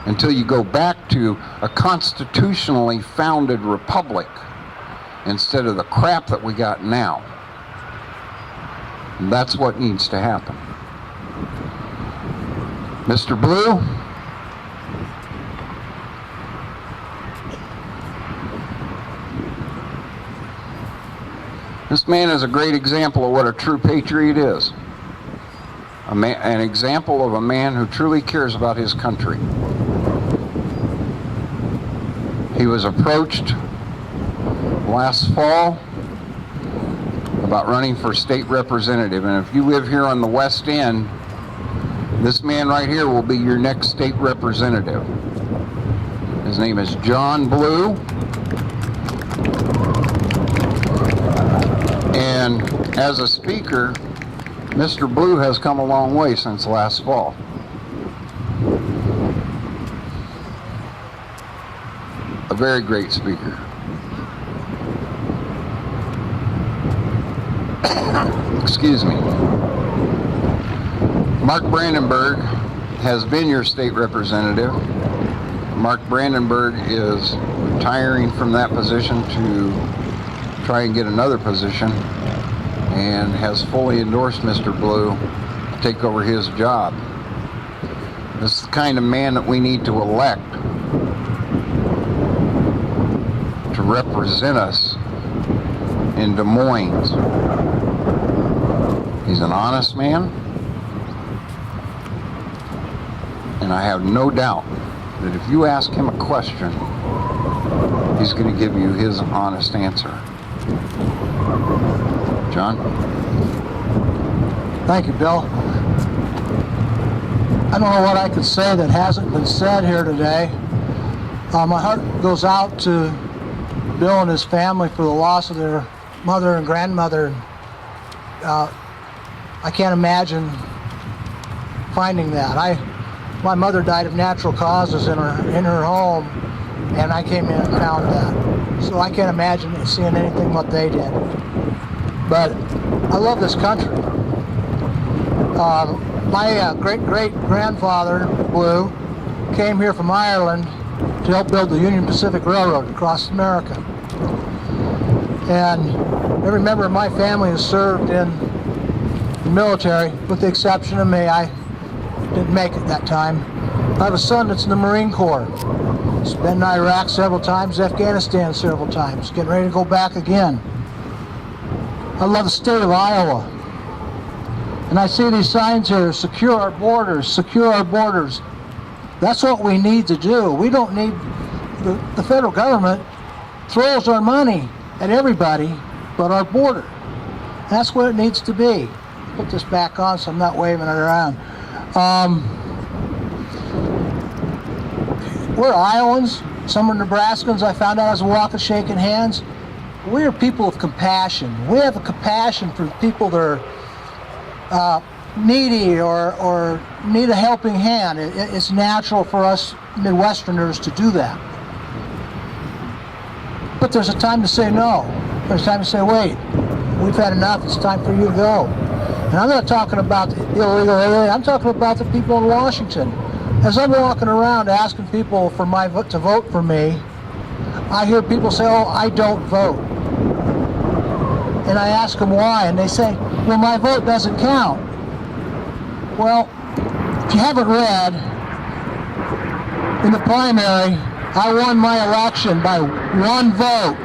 until you go back to a constitutionally founded republic instead of the crap that we got now. And that's what needs to happen. Mr. Blue, this man is a great example of what a true patriot is. An example of a man who truly cares about his country. He was approached last fall about running for state representative. And if you live here on the West End, this man right here will be your next state representative. His name is John Blue. And as a speaker, Mr. Blue has come a long way since last fall. A very great speaker. Excuse me. Mark Brandenburg has been your state representative. Mark Brandenburg is retiring from that position to try and get another position, and has fully endorsed Mr. Blue to take over his job. This is the kind of man that we need to elect to represent us in Des Moines. He's an honest man, and I have no doubt that if you ask him a question, he's going to give you his honest answer. John? Thank you, Bill. I don't know what I could say that hasn't been said here today. My heart goes out to Bill and his family for the loss of their mother and grandmother. I can't imagine finding that. My mother died of natural causes in her home, and I came in and found that. So I can't imagine seeing anything what they did. But I love this country. My great-great-grandfather, Blue, came here from Ireland to help build the Union Pacific Railroad across America. And every member of my family has served in the military, with the exception of me. I didn't make it that time. I have a son that's in the Marine Corps. He's been in Iraq several times, Afghanistan several times, getting ready to go back again. I love the state of Iowa. And I see these signs here, secure our borders, secure our borders. That's what we need to do. We don't need, the federal government throws our money at everybody but our border. That's what it needs to be. Put this back on so I'm not waving it around. We're Iowans, some are Nebraskans. I found out as a walk of shaking hands. We are people of compassion. We have a compassion for people that are needy or need a helping hand. It's natural for us Midwesterners to do that. But there's a time to say no. There's a time to say, wait, we've had enough, it's time for you to go. And I'm not talking about the illegal alien, I'm talking about the people in Washington. As I'm walking around asking people for to vote for me, I hear people say, oh, I don't vote. And I ask them why, and they say, well, my vote doesn't count. Well, if you haven't read, in the primary, I won my election by one vote.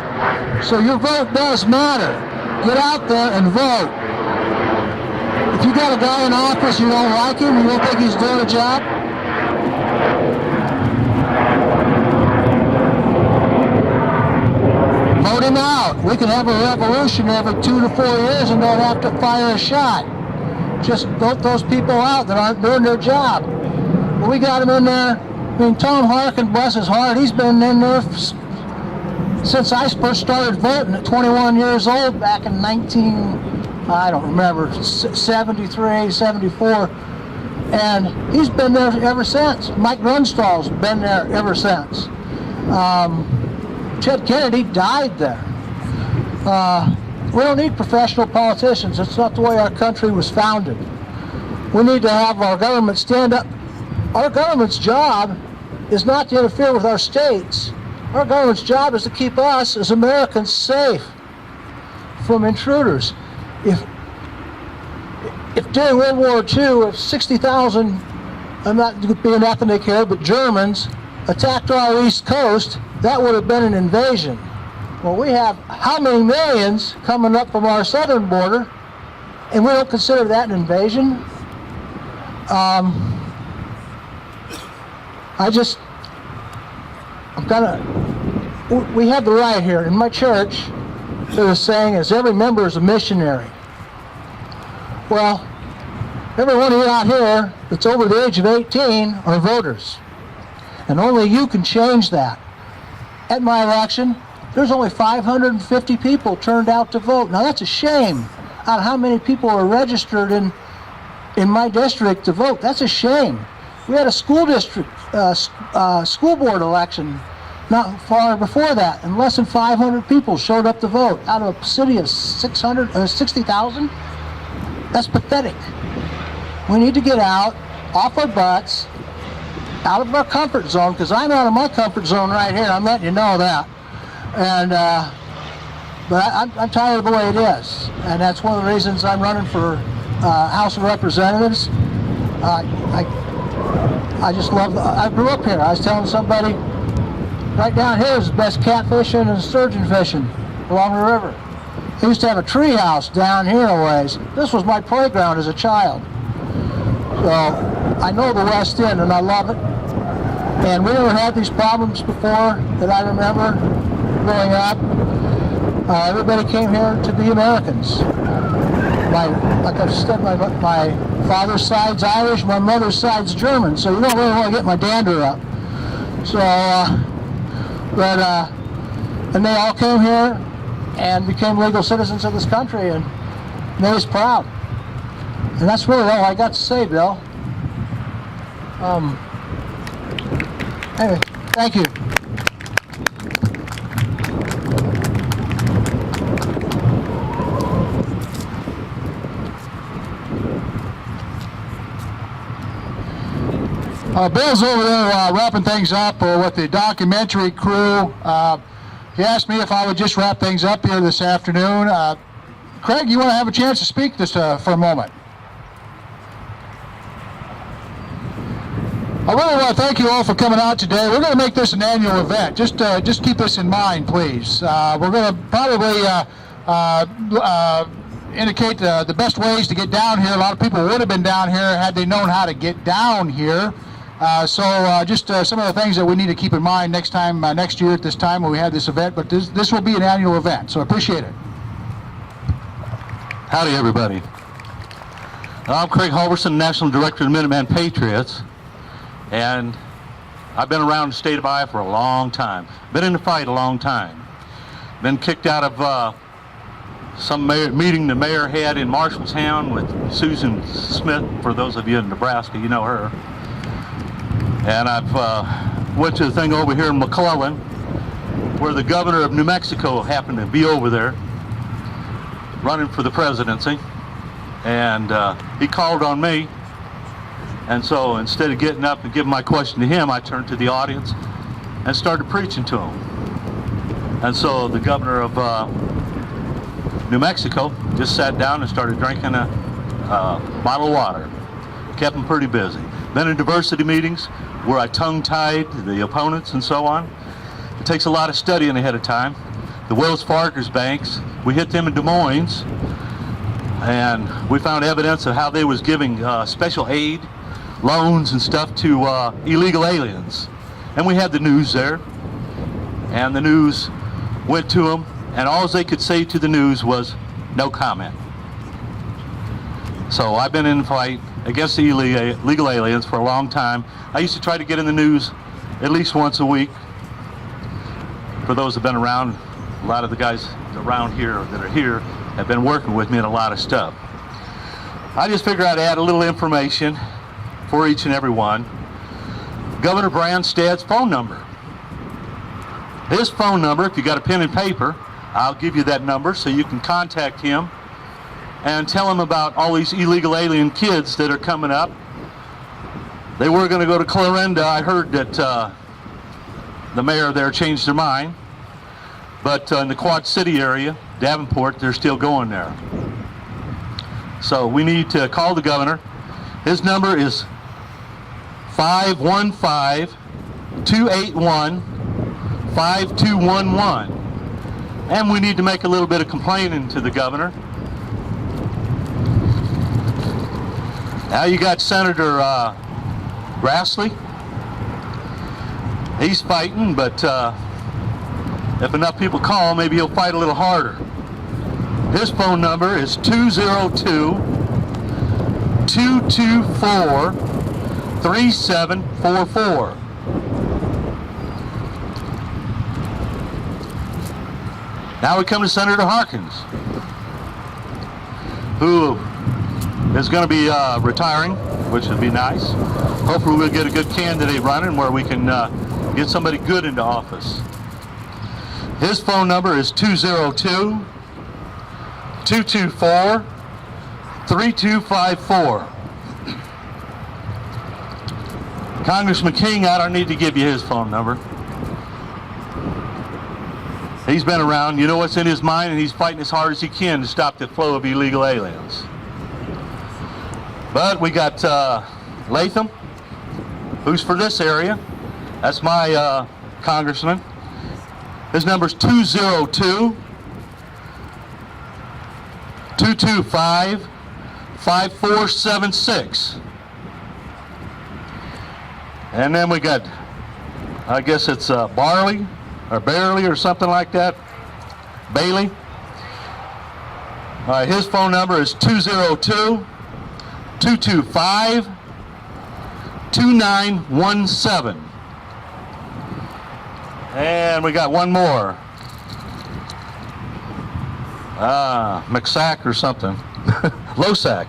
So your vote does matter. Get out there and vote. If you got a guy in office, you don't like him, you don't think he's doing a job, vote him out. We can have a revolution every 2 to 4 years and don't have to fire a shot. Just vote those people out that aren't doing their job. But we got him in there. I mean, Tom Harkin, bless his heart, he's been in there since I first started voting at 21 years old back in 73, 74. And he's been there ever since. Mike Grunstall's been there ever since. Ted Kennedy died there. We don't need professional politicians. It's not the way our country was founded. We need to have our government stand up. Our government's job is not to interfere with our states. Our government's job is to keep us as Americans safe from intruders. If during World War II, if 60,000, I'm not being ethnic here, but Germans attacked our East Coast, that would have been an invasion. Well, we have how many millions coming up from our southern border, and we don't consider that an invasion? we have the right here in my church. there's a saying is every member is a missionary. Well, every one of you out here that's over the age of 18 are voters. And only you can change that. At my election, there's only 550 people turned out to vote. Now that's a shame out of how many people are registered in my district to vote. That's a shame. We had a school district, school board election not far before that, and less than 500 people showed up to vote out of a city of 60,000. That's pathetic. We need to get out, off our butts, out of our comfort zone, because I'm out of my comfort zone right here. I'm letting you know that. And but I'm tired of the way it is, and that's one of the reasons I'm running for House of Representatives. I just love. I grew up here. I was telling somebody, right down here is the best catfishing and sturgeon fishing along the river. They used to have a tree house down here a ways. This was my playground as a child. So I know the West End and I love it. And we never had these problems before that I remember growing up. Everybody came here to be Americans. Like I've said, my father's side's Irish, my mother's side's German, so you don't really want to get my dander up. So, and they all came here and became legal citizens of this country and made us proud. And that's really all I got to say, Bill. Anyway, thank you. Bill's over there wrapping things up with the documentary crew. He asked me if I would just wrap things up here this afternoon. Craig, you want to have a chance to speak this for a moment? I really want to thank you all for coming out today. We're going to make this an annual event. Just keep this in mind, please. We're going to probably indicate the best ways to get down here. A lot of people would have been down here had they known how to get down here. Just some of the things that we need to keep in mind next year at this time when we have this event. But this will be an annual event, so I appreciate it. Howdy, everybody. I'm Craig Halverson, National Director of the Minuteman Patriots, and I've been around the state of Iowa for a long time. Been in the fight a long time. Been kicked out of some meeting the mayor had in Marshalltown with Susan Smith. For those of you in Nebraska, you know her. And I've went to the thing over here in McClellan, where the governor of New Mexico happened to be over there, running for the presidency. And he called on me. And so instead of getting up and giving my question to him, I turned to the audience and started preaching to him. And so the governor of New Mexico just sat down and started drinking a bottle of water. Kept him pretty busy. Been in diversity meetings where I tongue-tied the opponents and so on. It takes a lot of studying ahead of time. The Wells Fargo's banks, we hit them in Des Moines, and we found evidence of how they was giving special aid, loans and stuff to illegal aliens. And we had the news there, and the news went to them, and all they could say to the news was, no comment. So I've been in the fight against the illegal aliens for a long time. I used to try to get in the news at least once a week. For those who have been around, a lot of the guys around here that are here have been working with me on a lot of stuff. I just figured I'd add a little information for each and every one. Governor Branstad's phone number. His phone number, if you got a pen and paper, I'll give you that number so you can contact him and tell him about all these illegal alien kids that are coming up. They were going to go to Clarinda. I heard that the mayor there changed their mind. But in the Quad City area, Davenport, they're still going there. So we need to call the governor. His number is 515-281-5211. And we need to make a little bit of complaining to the governor. Now you got Senator Grassley. He's fighting, but if enough people call, maybe he'll fight a little harder. His phone number is 202-224-3744. Now we come to Senator Harkins, who is going to be retiring, which would be nice. Hopefully we'll get a good candidate running where we can get somebody good into office. His phone number is 202-224-3254. Congressman King, I don't need to give you his phone number. He's been around, you know what's in his mind, and he's fighting as hard as he can to stop the flow of illegal aliens. But we got Latham, who's for this area. That's my congressman. His number's 202-225-5476. And then we got, I guess it's Barley, or Barely, or something like that. Bailey. His phone number is 202-225-2917. And we got one more. McSack or something. Losack.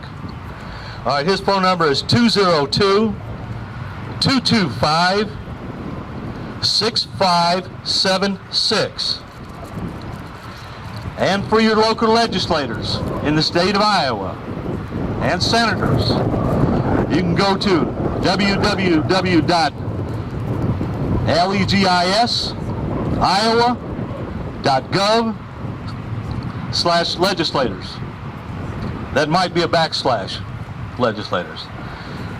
All right, his phone number is 202-225-6576. And for your local legislators in the state of Iowa and senators, you can go to www.legioiowa.gov/legislators. That might be a backslash, legislators.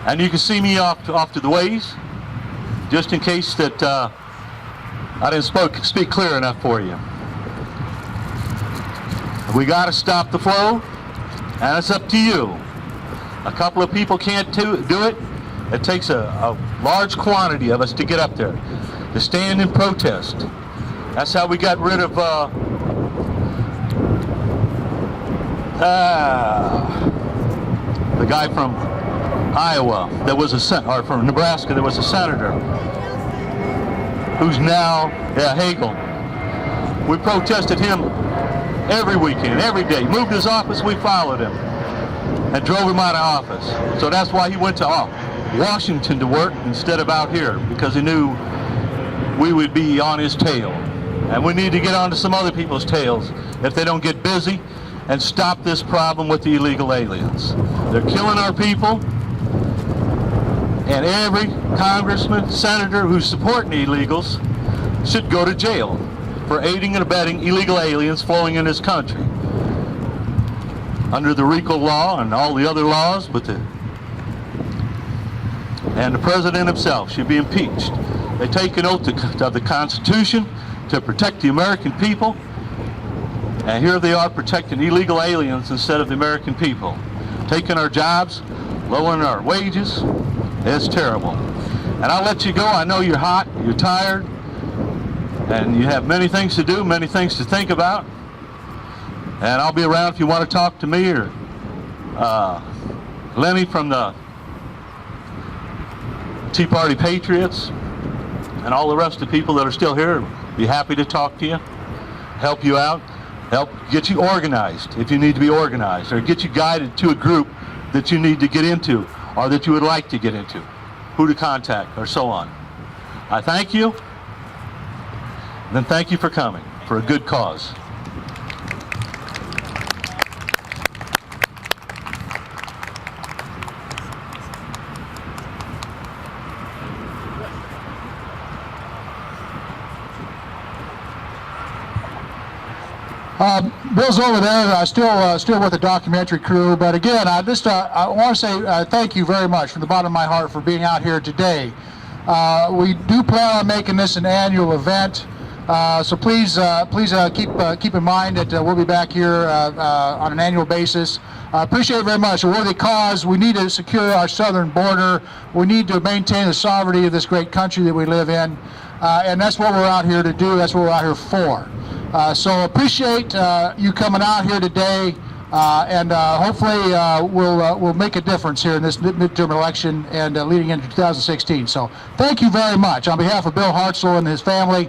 And you can see me off to the ways, just in case that I didn't speak clear enough for you. We got to stop the flow, and it's up to you. A couple of people can't do it. It takes a large quantity of us to get up there, to stand and protest. That's how we got rid of the guy from Iowa that was or from Nebraska that was a senator, who's now Hagel. We protested him every weekend, every day. Moved his office, we followed him and drove him out of office. So that's why he went to Washington to work instead of out here, because he knew we would be on his tail. And we need to get onto some other people's tails if they don't get busy and stop this problem with the illegal aliens. They're killing our people, and every congressman, senator who's supporting illegals should go to jail for aiding and abetting illegal aliens flowing in this country under the RICO law and all the other laws. And the president himself should be impeached. They take an oath of the Constitution to protect the American people, and here they are protecting illegal aliens instead of the American people, taking our jobs, lowering our wages. It's terrible. And I'll let you go. I know you're hot, you're tired, and you have many things to do, many things to think about. And I'll be around if you want to talk to me or Lenny from the Tea Party Patriots and all the rest of the people that are still here. Be happy to talk to you, help you out, help get you organized if you need to be organized, or get you guided to a group that you need to get into or that you would like to get into, who to contact, or so on. I thank you. Then thank you for coming for a good cause. Bill's over there, still with the documentary crew. But again, I want to say thank you very much from the bottom of my heart for being out here today. We do plan on making this an annual event, so please keep in mind that we'll be back here on an annual basis. Appreciate it very much. A worthy cause. We need to secure our southern border. We need to maintain the sovereignty of this great country that we live in, and that's what we're out here to do. That's what we're out here for. So appreciate you coming out here today, and hopefully we'll make a difference here in this midterm election and leading into 2016. So thank you very much. On behalf of Bill Hartzell and his family,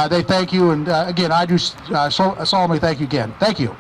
they thank you, and again, I do solemnly thank you again. Thank you.